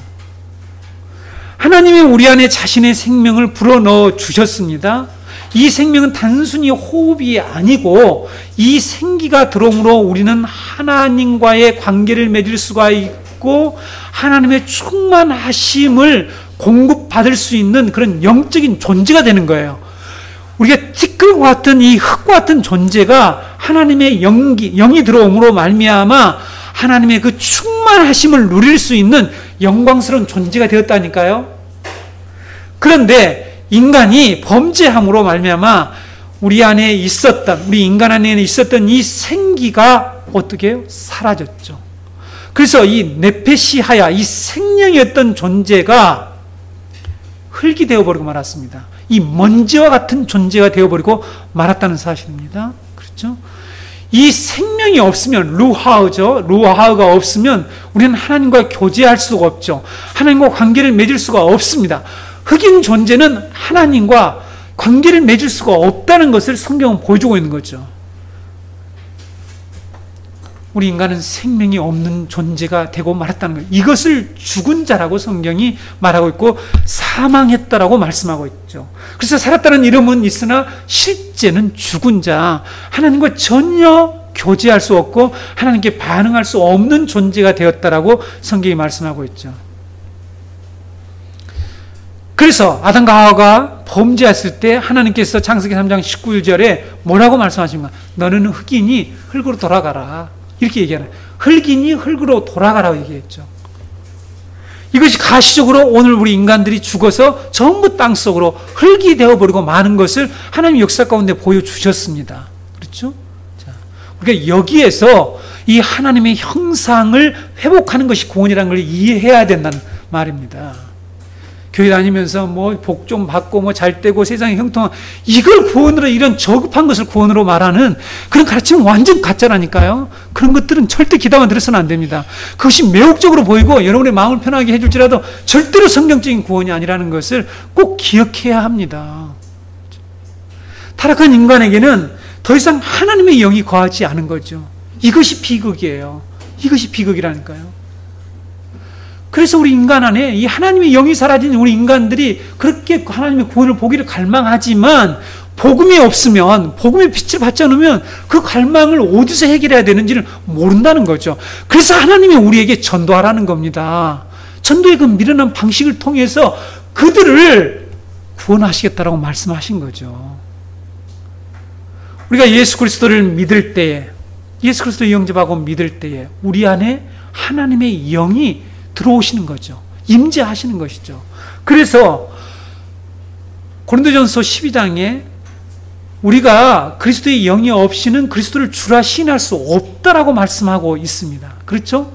하나님이 우리 안에 자신의 생명을 불어넣어 주셨습니다. 이 생명은 단순히 호흡이 아니고 이 생기가 들어옴으로 우리는 하나님과의 관계를 맺을 수가 있고 하나님의 충만하심을 공급받을 수 있는 그런 영적인 존재가 되는 거예요. 우리가 티끌과 같은 이 흙과 같은 존재가 하나님의 영이 들어옴으로 말미암아 하나님의 그 충만하심을 누릴 수 있는 영광스러운 존재가 되었다니까요. 그런데 인간이 범죄함으로 말미암아 우리 인간 안에 있었던 이 생기가 어떻게 해요? 사라졌죠. 그래서 이 네페시하야, 이 생명이었던 존재가 흙이 되어버리고 말았습니다. 이 먼지와 같은 존재가 되어버리고 말았다는 사실입니다. 그렇죠? 이 생명이 없으면, 루하가 없으면 우리는 하나님과 교제할 수가 없죠. 하나님과 관계를 맺을 수가 없습니다. 흙인 존재는 하나님과 관계를 맺을 수가 없다는 것을 성경은 보여주고 있는 거죠. 우리 인간은 생명이 없는 존재가 되고 말았다는 거예요. 이것을 죽은 자라고 성경이 말하고 있고 사망했다라고 말씀하고 있죠. 그래서 살았다는 이름은 있으나 실제는 죽은 자, 하나님과 전혀 교제할 수 없고 하나님께 반응할 수 없는 존재가 되었다라고 성경이 말씀하고 있죠. 그래서 아담과 하와가 범죄했을 때 하나님께서 창세기 3장 19절에 뭐라고 말씀하십니까? 너는 흙이니 흙으로 돌아가라, 이렇게 얘기하는, 흙이니 흙으로 돌아가라고 얘기했죠. 이것이 가시적으로 오늘 우리 인간들이 죽어서 전부 땅속으로 흙이 되어버리고 마는 것을 하나님 역사 가운데 보여주셨습니다. 그렇죠? 자, 그러니까 여기에서 이 하나님의 형상을 회복하는 것이 구원이라는 걸 이해해야 된다는 말입니다. 교회 다니면서 뭐 복 좀 받고 뭐 잘 되고 세상에 형통한, 이걸 구원으로, 이런 저급한 것을 구원으로 말하는 그런 가르침은 완전 가짜라니까요. 그런 것들은 절대 귀담아 들어서는 안 됩니다. 그것이 매혹적으로 보이고 여러분의 마음을 편하게 해줄지라도 절대로 성경적인 구원이 아니라는 것을 꼭 기억해야 합니다. 타락한 인간에게는 더 이상 하나님의 영이 거하지 않은 거죠. 이것이 비극이에요. 이것이 비극이라니까요. 그래서 우리 인간 안에 이 하나님의 영이 사라진 우리 인간들이 그렇게 하나님의 구원을 보기를 갈망하지만 복음이 없으면, 복음의 빛을 받지 않으면 그 갈망을 어디서 해결해야 되는지를 모른다는 거죠. 그래서 하나님이 우리에게 전도하라는 겁니다. 전도의 그 미련한 방식을 통해서 그들을 구원하시겠다라고 말씀하신 거죠. 우리가 예수 그리스도를 믿을 때에, 예수 그리스도를 영접하고 믿을 때에 우리 안에 하나님의 영이 들어오시는 거죠. 임재하시는 것이죠. 그래서 고린도전서 12장에 우리가 그리스도의 영이 없이는 그리스도를 주라 시인할 수 없다라고 말씀하고 있습니다. 그렇죠?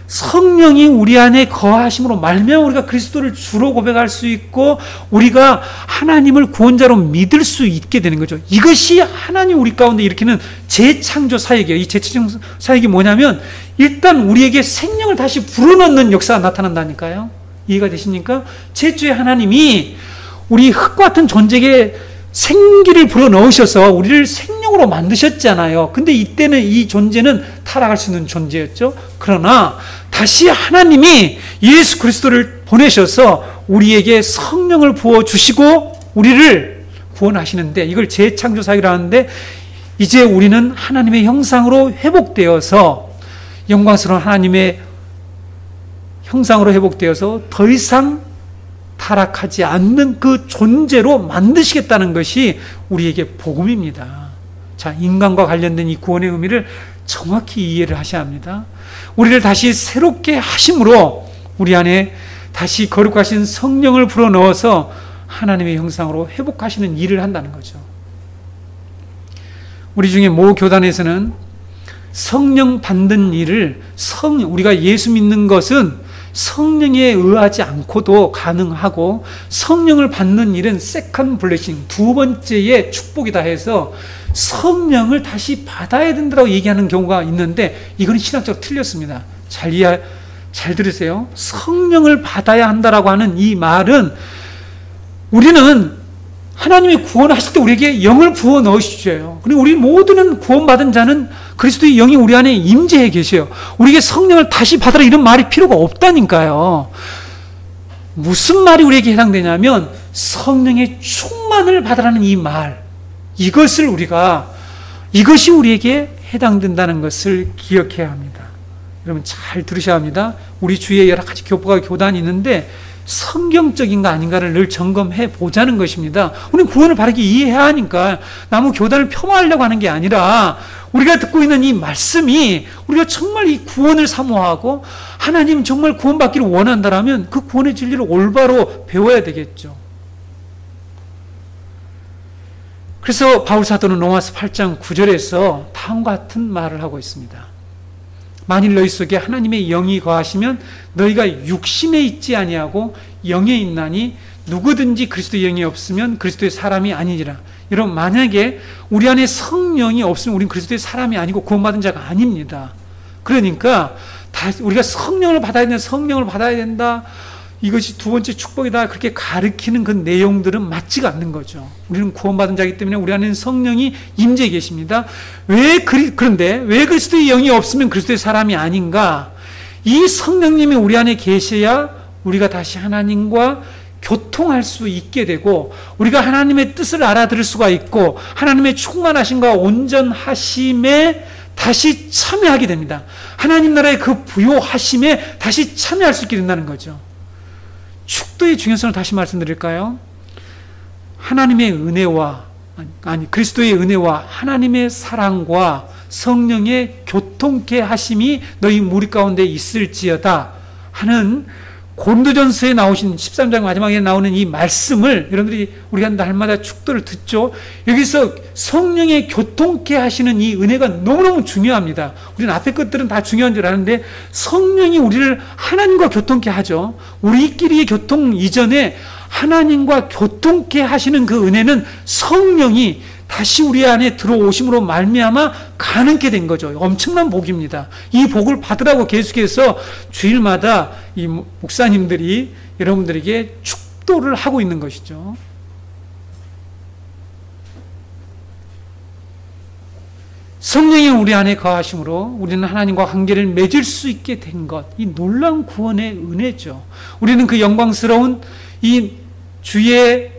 성령이 우리 안에 거하심으로 말미암아 우리가 그리스도를 주로 고백할 수 있고 우리가 하나님을 구원자로 믿을 수 있게 되는 거죠. 이것이 하나님 우리 가운데 일으키는 재창조 사역이에요. 이 재창조 사역이 뭐냐면 일단 우리에게 생명을 다시 불어넣는 역사가 나타난다니까요. 이해가 되십니까? 최초의 하나님이 우리 흙 같은 존재에게 생기를 불어넣으셔서 우리를 생명으로 만드셨잖아요. 근데 이때는 이 존재는 타락할 수 있는 존재였죠. 그러나 다시 하나님이 예수 그리스도를 보내셔서 우리에게 성령을 부어주시고 우리를 구원하시는데, 이걸 재창조 사역이라 하는데, 이제 우리는 하나님의 형상으로 회복되어서, 영광스러운 하나님의 형상으로 회복되어서 더 이상 타락하지 않는 그 존재로 만드시겠다는 것이 우리에게 복음입니다. 자, 인간과 관련된 이 구원의 의미를 정확히 이해를 하셔야 합니다. 우리를 다시 새롭게 하심으로 우리 안에 다시 거룩하신 성령을 불어넣어서 하나님의 형상으로 회복하시는 일을 한다는 거죠. 우리 중에 모 교단에서는 성령 받는 일을, 우리가 예수 믿는 것은 성령에 의하지 않고도 가능하고, 성령을 받는 일은 세컨 블레싱, 두 번째의 축복이다 해서 성령을 다시 받아야 된다고 얘기하는 경우가 있는데, 이건 신학적으로 틀렸습니다. 잘 들으세요. 성령을 받아야 한다라고 하는 이 말은, 우리는 하나님이 구원하실 때 우리에게 영을 부어 넣으시죠. 그리고 우리 모두는 구원받은 자는 그리스도의 영이 우리 안에 임재해 계셔요. 우리에게 성령을 다시 받으라 이런 말이 필요가 없다니까요. 무슨 말이 우리에게 해당되냐면 성령의 충만을 받으라는 이 말, 이것이 우리에게 해당된다는 것을 기억해야 합니다. 여러분 잘 들으셔야 합니다. 우리 주위에 여러 가지 교포가 교단이 있는데 성경적인가 아닌가를 늘 점검해 보자는 것입니다. 우리는 구원을 바르게 이해해야 하니까 남의 교단을 폄하하려고 하는 게 아니라, 우리가 듣고 있는 이 말씀이 우리가 정말 이 구원을 사모하고 하나님 정말 구원받기를 원한다라면 그 구원의 진리를 올바로 배워야 되겠죠. 그래서 바울 사도는 로마서 8장 9절에서 다음과 같은 말을 하고 있습니다. 만일 너희 속에 하나님의 영이 거하시면 너희가 육신에 있지 아니하고 영에 있나니 누구든지 그리스도의 영이 없으면 그리스도의 사람이 아니니라. 여러분, 만약에 우리 안에 성령이 없으면 우리는 그리스도의 사람이 아니고 구원받은 자가 아닙니다. 그러니까 우리가 성령을 받아야 된다, 이것이 두 번째 축복이다, 그렇게 가르치는 그 내용들은 맞지가 않는 거죠. 우리는 구원받은 자이기 때문에 우리 안에는 성령이 임재해 계십니다. 그런데 왜 그리스도의 영이 없으면 그리스도의 사람이 아닌가? 이 성령님이 우리 안에 계셔야 우리가 다시 하나님과 교통할 수 있게 되고, 우리가 하나님의 뜻을 알아들을 수가 있고, 하나님의 충만하심과 온전하심에 다시 참여하게 됩니다. 하나님 나라의 그 부요하심에 다시 참여할 수 있게 된다는 거죠. 축도의 중요성을 다시 말씀드릴까요? 하나님의 은혜와, 그리스도의 은혜와 하나님의 사랑과 성령의 교통케 하심이 너희 무리 가운데 있을지어다 하는 고린도전서에 나오신 13장 마지막에 나오는 이 말씀을 여러분들이 우리가 날마다 축도를 듣죠. 여기서 성령의 교통케 하시는 이 은혜가 너무너무 중요합니다. 우리는 앞에 것들은 다 중요한 줄 아는데 성령이 우리를 하나님과 교통케 하죠. 우리끼리의 교통 이전에 하나님과 교통케 하시는 그 은혜는 성령이 다시 우리 안에 들어오심으로 말미암아 가능케 된 거죠. 엄청난 복입니다. 이 복을 받으라고 계속해서 주일마다 이 목사님들이 여러분들에게 축도를 하고 있는 것이죠. 성령이 우리 안에 거하심으로 우리는 하나님과 관계를 맺을 수 있게 된 것, 이 놀라운 구원의 은혜죠. 우리는 그 영광스러운 이 주의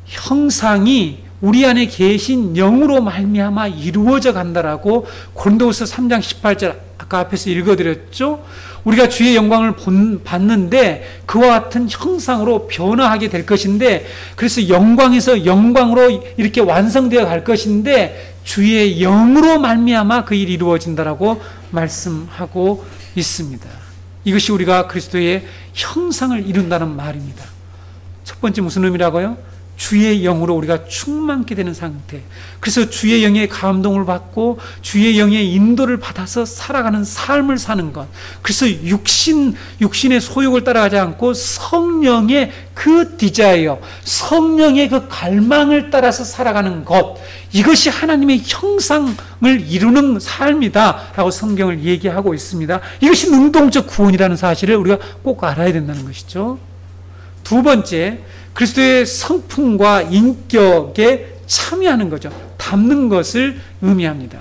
형상이 우리 안에 계신 영으로 말미암아 이루어져 간다라고 고린도후서 3장 18절 아까 앞에서 읽어드렸죠. 우리가 주의 영광을 받는데 그와 같은 형상으로 변화하게 될 것인데, 그래서 영광에서 영광으로 이렇게 완성되어 갈 것인데 주의 영으로 말미암아 그 일이 이루어진다라고 말씀하고 있습니다. 이것이 우리가 그리스도의 형상을 이룬다는 말입니다. 첫 번째 무슨 의미라고요? 주의 영으로 우리가 충만케 되는 상태. 그래서 주의 영의 감동을 받고 주의 영의 인도를 받아서 살아가는 삶을 사는 것. 그래서 육신의 소욕을 따라가지 않고 성령의 그 디자이어, 성령의 그 갈망을 따라서 살아가는 것. 이것이 하나님의 형상을 이루는 삶이다 라고 성경을 얘기하고 있습니다. 이것이 능동적 구원이라는 사실을 우리가 꼭 알아야 된다는 것이죠. 두 번째, 그리스도의 성품과 인격에 참여하는 거죠. 담는 것을 의미합니다.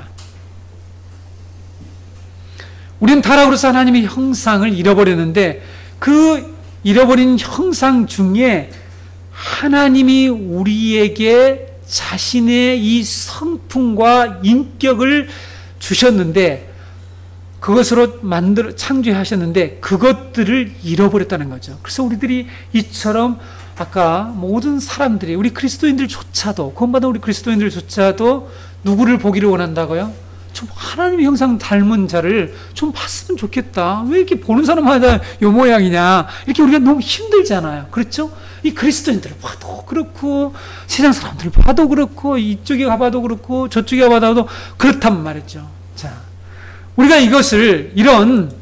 우리는 타락으로서 하나님의 형상을 잃어버렸는데 그 잃어버린 형상 중에 하나님이 우리에게 자신의 이 성품과 인격을 주셨는데, 그것으로 창조하셨는데 그것들을 잃어버렸다는 거죠. 그래서 우리들이 이처럼 아까 모든 사람들이, 우리 그리스도인들조차도, 구원받은 우리 그리스도인들조차도 누구를 보기를 원한다고요? 좀 하나님의 형상 닮은 자를 좀 봤으면 좋겠다. 왜 이렇게 보는 사람마다 요 모양이냐. 이렇게 우리가 너무 힘들잖아요. 그렇죠? 이 그리스도인들을 봐도 그렇고, 세상 사람들을 봐도 그렇고, 이쪽에 가봐도 그렇고, 저쪽에 가봐도 그렇단 말이죠. 자, 우리가 이것을, 이런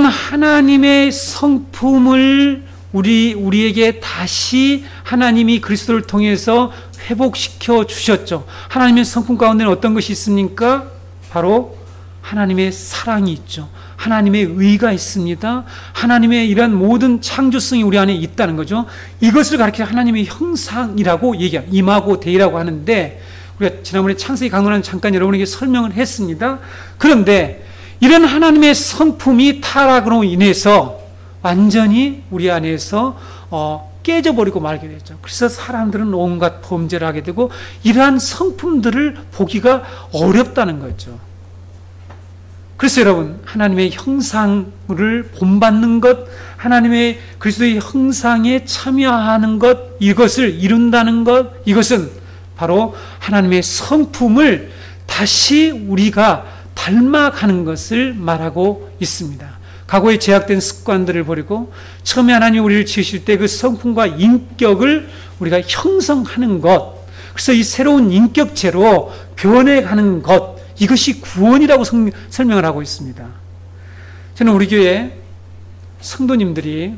하나님의 성품을 우리에게 다시 하나님이 그리스도를 통해서 회복시켜 주셨죠. 하나님의 성품 가운데는 어떤 것이 있습니까? 바로 하나님의 사랑이 있죠. 하나님의 의가 있습니다. 하나님의 이런 모든 창조성이 우리 안에 있다는 거죠. 이것을 가리켜 하나님의 형상이라고 얘기합니다. 이마고 데이라고 하는데, 우리가 지난번에 창세기 강론은 잠깐 여러분에게 설명을 했습니다. 그런데 이런 하나님의 성품이 타락으로 인해서 완전히 우리 안에서 깨져버리고 말게 되죠. 그래서 사람들은 온갖 범죄를 하게 되고 이러한 성품들을 보기가 어렵다는 거죠. 그래서 여러분, 하나님의 형상을 본받는 것, 하나님의 그리스도의 형상에 참여하는 것, 이것을 이룬다는 것, 이것은 바로 하나님의 성품을 다시 우리가 닮아가는 것을 말하고 있습니다. 과거에 제약된 습관들을 버리고 처음에 하나님이 우리를 지으실 때 그 성품과 인격을 우리가 형성하는 것, 그래서 이 새로운 인격체로 변해가는 것, 이것이 구원이라고 설명을 하고 있습니다. 저는 우리 교회 성도님들이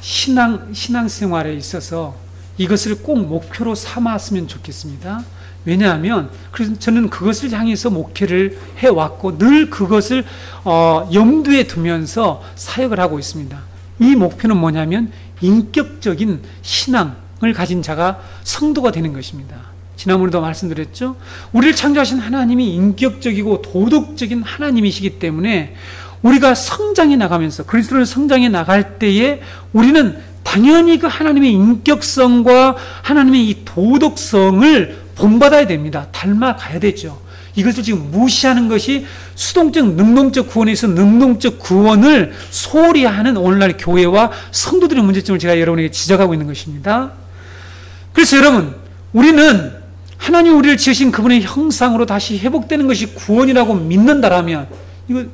신앙생활에 있어서 이것을 꼭 목표로 삼았으면 좋겠습니다. 왜냐하면 그래서 저는 그것을 향해서 목회를 해왔고 늘 그것을 염두에 두면서 사역을 하고 있습니다. 이 목표는 뭐냐면 인격적인 신앙을 가진 자가 성도가 되는 것입니다. 지난번에도 말씀드렸죠. 우리를 창조하신 하나님이 인격적이고 도덕적인 하나님이시기 때문에 우리가 성장해 나가면서 그리스도를 성장해 나갈 때에 우리는 당연히 그 하나님의 인격성과 하나님의 이 도덕성을 본받아야 됩니다. 닮아가야 되죠. 이것을 지금 무시하는 것이 수동적, 능동적 구원에서 능동적 구원을 소홀히 하는 오늘날 교회와 성도들의 문제점을 제가 여러분에게 지적하고 있는 것입니다. 그래서 여러분, 우리는 하나님 우리를 지으신 그분의 형상으로 다시 회복되는 것이 구원이라고 믿는다라면,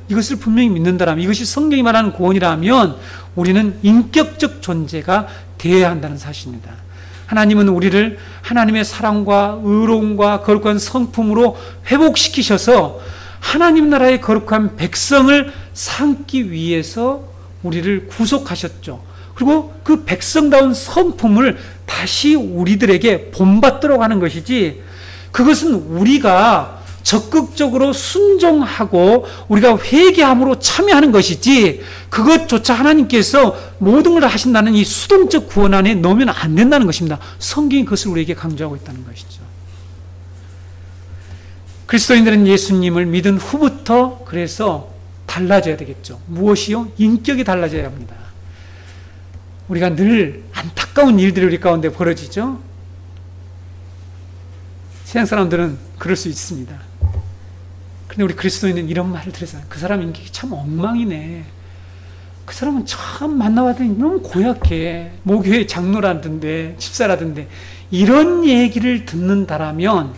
이것을 분명히 믿는다라면, 이것이 성경이 말하는 구원이라면 우리는 인격적 존재가 되어야 한다는 사실입니다. 하나님은 우리를 하나님의 사랑과 의로움과 거룩한 성품으로 회복시키셔서 하나님 나라의 거룩한 백성을 삼기 위해서 우리를 구속하셨죠. 그리고 그 백성다운 성품을 다시 우리들에게 본받도록 하는 것이지, 그것은 우리가 적극적으로 순종하고 우리가 회개함으로 참여하는 것이지, 그것조차 하나님께서 모든 걸 하신다는 이 수동적 구원 안에 넣으면 안 된다는 것입니다. 성경이 그것을 우리에게 강조하고 있다는 것이죠. 그리스도인들은 예수님을 믿은 후부터 그래서 달라져야 되겠죠. 무엇이요? 인격이 달라져야 합니다. 우리가 늘 안타까운 일들이 우리 가운데 벌어지죠. 세상 사람들은 그럴 수 있습니다. 근데 우리 그리스도인은 이런 말을 들었어요. 그 사람 인격이 참 엉망이네. 그 사람은 참 만나봤더니 너무 고약해. 모교회 장로라던데 집사라던데, 이런 얘기를 듣는다라면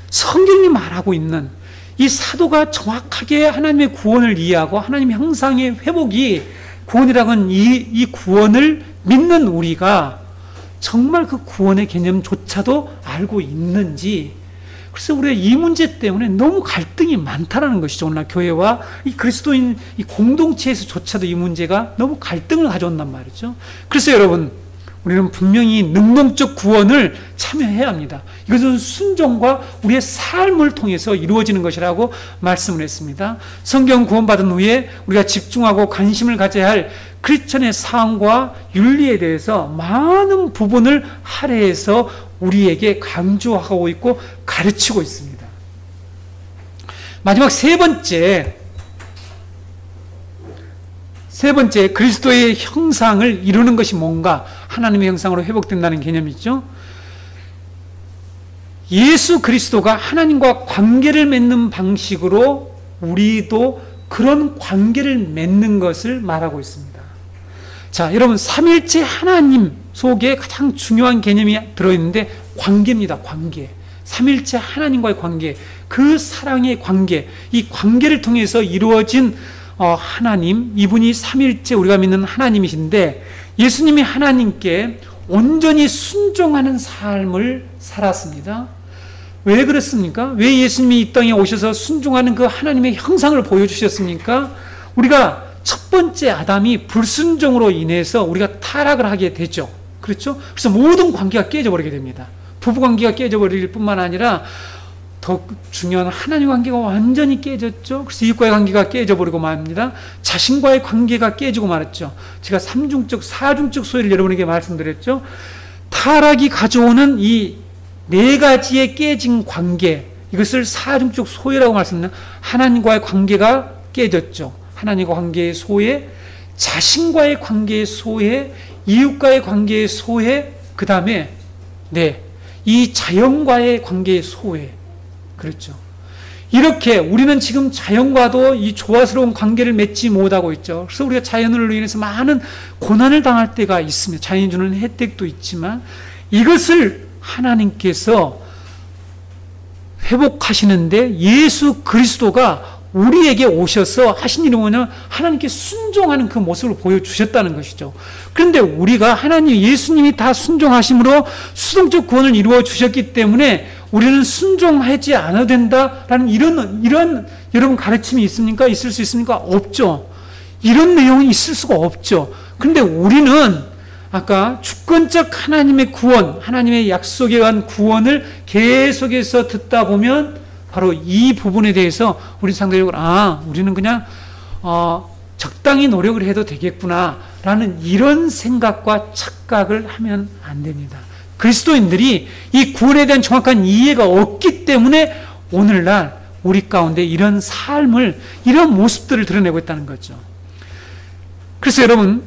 성경이 말하고 있는 이 사도가 정확하게 하나님의 구원을 이해하고 하나님의 형상의 회복이 구원이라는 이 구원을 믿는 우리가 정말 그 구원의 개념조차도 알고 있는지, 그래서 우리가 이 문제 때문에 너무 갈등이 많다는 것이죠. 오늘날 교회와 이 그리스도인 이 공동체에서조차도 이 문제가 너무 갈등을 가져온단 말이죠. 그래서 여러분, 우리는 분명히 능동적 구원을 참여해야 합니다. 이것은 순종과 우리의 삶을 통해서 이루어지는 것이라고 말씀을 했습니다. 성경 구원받은 후에 우리가 집중하고 관심을 가져야 할 크리스천의 사항과 윤리에 대해서 많은 부분을 할애해서 우리에게 강조하고 있고 가르치고 있습니다. 마지막 세 번째 그리스도의 형상을 이루는 것이 뭔가? 하나님의 형상으로 회복된다는 개념이죠. 예수 그리스도가 하나님과 관계를 맺는 방식으로 우리도 그런 관계를 맺는 것을 말하고 있습니다. 자, 여러분, 삼일체 하나님 속에 가장 중요한 개념이 들어있는데 관계입니다. 관계. 삼일체 하나님과의 관계, 그 사랑의 관계, 이 관계를 통해서 이루어진 하나님, 이분이 삼일째 우리가 믿는 하나님이신데, 예수님이 하나님께 온전히 순종하는 삶을 살았습니다. 왜 그렇습니까? 왜 예수님이 이 땅에 오셔서 순종하는 그 하나님의 형상을 보여주셨습니까? 우리가 첫 번째 아담이 불순종으로 인해서 우리가 타락을 하게 되죠. 그렇죠? 그래서 모든 관계가 깨져버리게 됩니다. 부부관계가 깨져버릴 뿐만 아니라 더 중요한 하나님 관계가 완전히 깨졌죠. 그래서 이웃과의 관계가 깨져버리고 말입니다. 자신과의 관계가 깨지고 말았죠. 제가 삼중적, 사중적 소리를 여러분에게 말씀드렸죠. 타락이 가져오는 이 네 가지의 깨진 관계, 이것을 사중적 소외라고 말씀드립니다. 하나님과의 관계가 깨졌죠. 하나님과 관계의 소외, 자신과의 관계의 소외, 이웃과의 관계의 소외, 그 다음에 이 자연과의 관계의 소외. 그렇죠. 이렇게 우리는 지금 자연과도 이 조화스러운 관계를 맺지 못하고 있죠. 그래서 우리가 자연으로 인해서 많은 고난을 당할 때가 있습니다. 자연이 주는 혜택도 있지만, 이것을 하나님께서 회복하시는데 예수 그리스도가 우리에게 오셔서 하신 일은 뭐냐면 하나님께 순종하는 그 모습을 보여주셨다는 것이죠. 그런데 우리가 하나님, 예수님이 다 순종하심으로 수동적 구원을 이루어 주셨기 때문에 우리는 순종하지 않아도 된다라는 이런 여러분 가르침이 있습니까? 있을 수 있습니까? 없죠. 이런 내용이 있을 수가 없죠. 그런데 우리는 아까 주권적 하나님의 구원, 하나님의 약속에 의한 구원을 계속해서 듣다 보면 바로 이 부분에 대해서 우리 상대적으로 우리는 그냥 적당히 노력을 해도 되겠구나라는 이런 생각과 착각을 하면 안 됩니다. 그리스도인들이 이 구원에 대한 정확한 이해가 없기 때문에 오늘날 우리 가운데 이런 삶을, 이런 모습들을 드러내고 있다는 거죠. 그래서 여러분,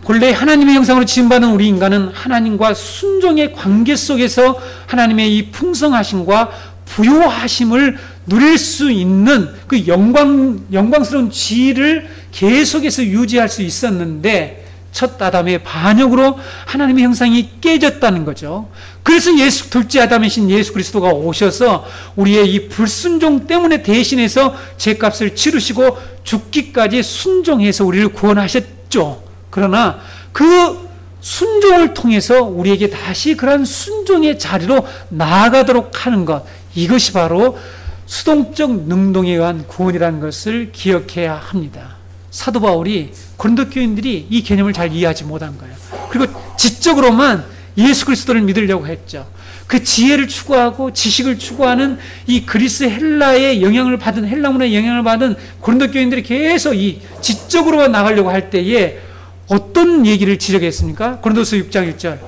본래 하나님의 형상으로 지음받은 우리 인간은 하나님과 순종의 관계 속에서 하나님의 이 풍성하심과 부요하심을 누릴 수 있는 그 영광스러운 지위를 계속해서 유지할 수 있었는데, 첫 아담의 반역으로 하나님의 형상이 깨졌다는 거죠. 그래서 둘째 아담이신 예수 그리스도가 오셔서 우리의 이 불순종 때문에 대신해서 죄값을 치르시고 죽기까지 순종해서 우리를 구원하셨죠. 그러나 그 순종을 통해서 우리에게 다시 그러한 순종의 자리로 나아가도록 하는 것, 이것이 바로 수동적 능동에 의한 구원이라는 것을 기억해야 합니다. 사도 바울이 고린도 교인들이 이 개념을 잘 이해하지 못한 거예요. 그리고 지적으로만 예수 그리스도를 믿으려고 했죠. 그 지혜를 추구하고 지식을 추구하는 이 그리스 헬라의 영향을 받은, 헬라 문화의 영향을 받은 고린도 교인들이 계속 이 지적으로만 나가려고 할 때에 어떤 얘기를 지적했습니까? 고린도서 6장 1절.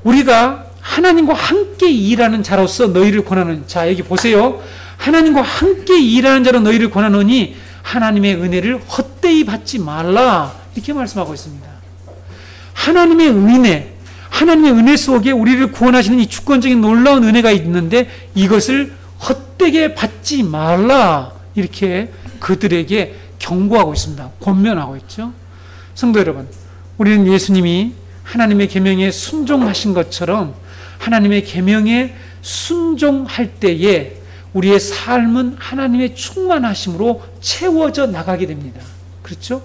우리가 하나님과 함께 일하는 자로서 너희를 권하노니. 자, 여기 보세요. 하나님과 함께 일하는 자로 너희를 권하노니 하나님의 은혜를 헛되이 받지 말라. 이렇게 말씀하고 있습니다. 하나님의 은혜 속에 우리를 구원하시는 이 주권적인 놀라운 은혜가 있는데 이것을 헛되게 받지 말라. 이렇게 그들에게 경고하고 있습니다. 권면하고 있죠. 성도 여러분, 우리는 예수님이 하나님의 계명에 순종하신 것처럼 하나님의 계명에 순종할 때에 우리의 삶은 하나님의 충만하심으로 채워져 나가게 됩니다. 그렇죠?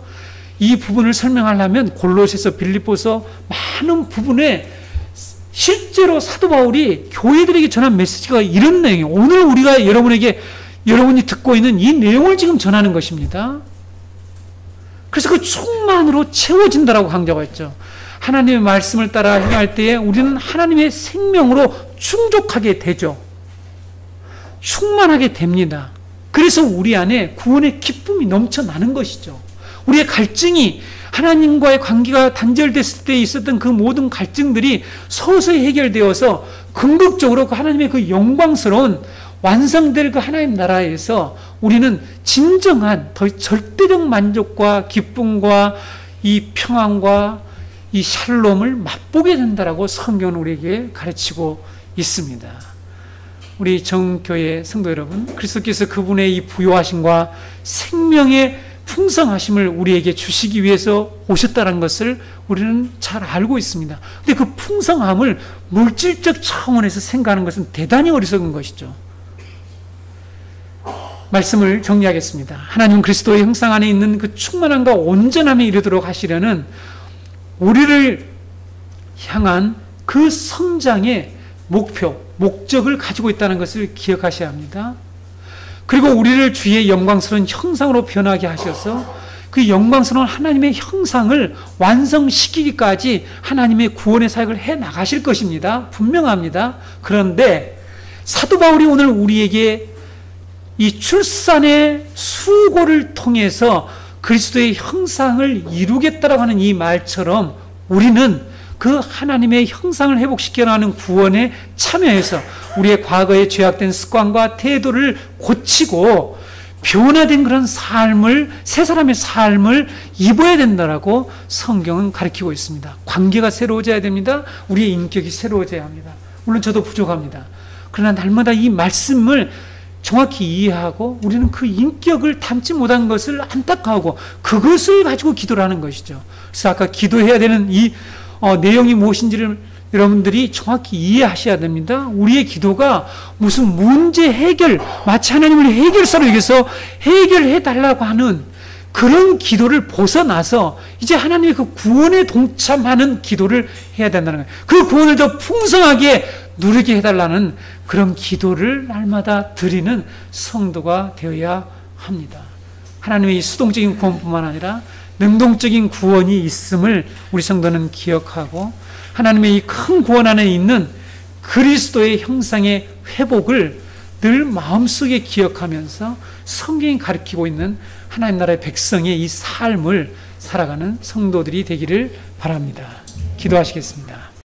이 부분을 설명하려면 골로새서, 빌립보서 많은 부분에 실제로 사도 바울이 교회들에게 전한 메시지가 이런 내용이에요. 오늘 우리가 여러분이 듣고 있는 이 내용을 지금 전하는 것입니다. 그래서 그 충만으로 채워진다라고 강조하고 있죠. 하나님의 말씀을 따라 행할 때에 우리는 하나님의 생명으로 충족하게 되죠. 충만하게 됩니다. 그래서 우리 안에 구원의 기쁨이 넘쳐나는 것이죠. 우리의 갈증이, 하나님과의 관계가 단절됐을 때 있었던 그 모든 갈증들이 서서히 해결되어서 궁극적으로 그 하나님의 그 영광스러운 완성될 그 하나님 나라에서 우리는 진정한 절대적 만족과 기쁨과 이 평안과 이 샬롬을 맛보게 된다라고 성경은 우리에게 가르치고 있습니다. 우리 정교회 성도 여러분, 그리스도께서 그분의 이 부요하심과 생명의 풍성하심을 우리에게 주시기 위해서 오셨다는 것을 우리는 잘 알고 있습니다. 근데 그 풍성함을 물질적 차원에서 생각하는 것은 대단히 어리석은 것이죠. 말씀을 정리하겠습니다. 하나님 그리스도의 형상 안에 있는 그 충만함과 온전함에 이르도록 하시려는 우리를 향한 그 성장의 목적을 가지고 있다는 것을 기억하셔야 합니다. 그리고 우리를 주의 영광스러운 형상으로 변하게 하셔서 그 영광스러운 하나님의 형상을 완성시키기까지 하나님의 구원의 사역을 해 나가실 것입니다. 분명합니다. 그런데 사도 바울이 오늘 우리에게 이 출산의 수고를 통해서 그리스도의 형상을 이루겠다라고 하는 이 말처럼 우리는 그 하나님의 형상을 회복시켜 나가는 구원에 참여해서 우리의 과거의 죄악된 습관과 태도를 고치고 변화된 그런 삶을, 새 사람의 삶을 입어야 된다라고 성경은 가르치고 있습니다. 관계가 새로워져야 됩니다. 우리의 인격이 새로워져야 합니다. 물론 저도 부족합니다. 그러나 날마다 이 말씀을 정확히 이해하고 우리는 그 인격을 담지 못한 것을 안타까워하고 그것을 가지고 기도를 하는 것이죠. 그래서 아까 기도해야 되는 이 내용이 무엇인지를 여러분들이 정확히 이해하셔야 됩니다. 우리의 기도가 무슨 문제 해결, 마치 하나님을 해결사로 여기서 해결해 달라고 하는 그런 기도를 벗어나서 이제 하나님의 그 구원에 동참하는 기도를 해야 된다는 거예요. 그 구원을 더 풍성하게 누리게 해달라는 그런 기도를 날마다 드리는 성도가 되어야 합니다. 하나님의 이 수동적인 구원뿐만 아니라 능동적인 구원이 있음을 우리 성도는 기억하고 하나님의 이 큰 구원 안에 있는 그리스도의 형상의 회복을 늘 마음속에 기억하면서 성경이 가르치고 있는 하나님 나라의 백성의 이 삶을 살아가는 성도들이 되기를 바랍니다. 기도하시겠습니다.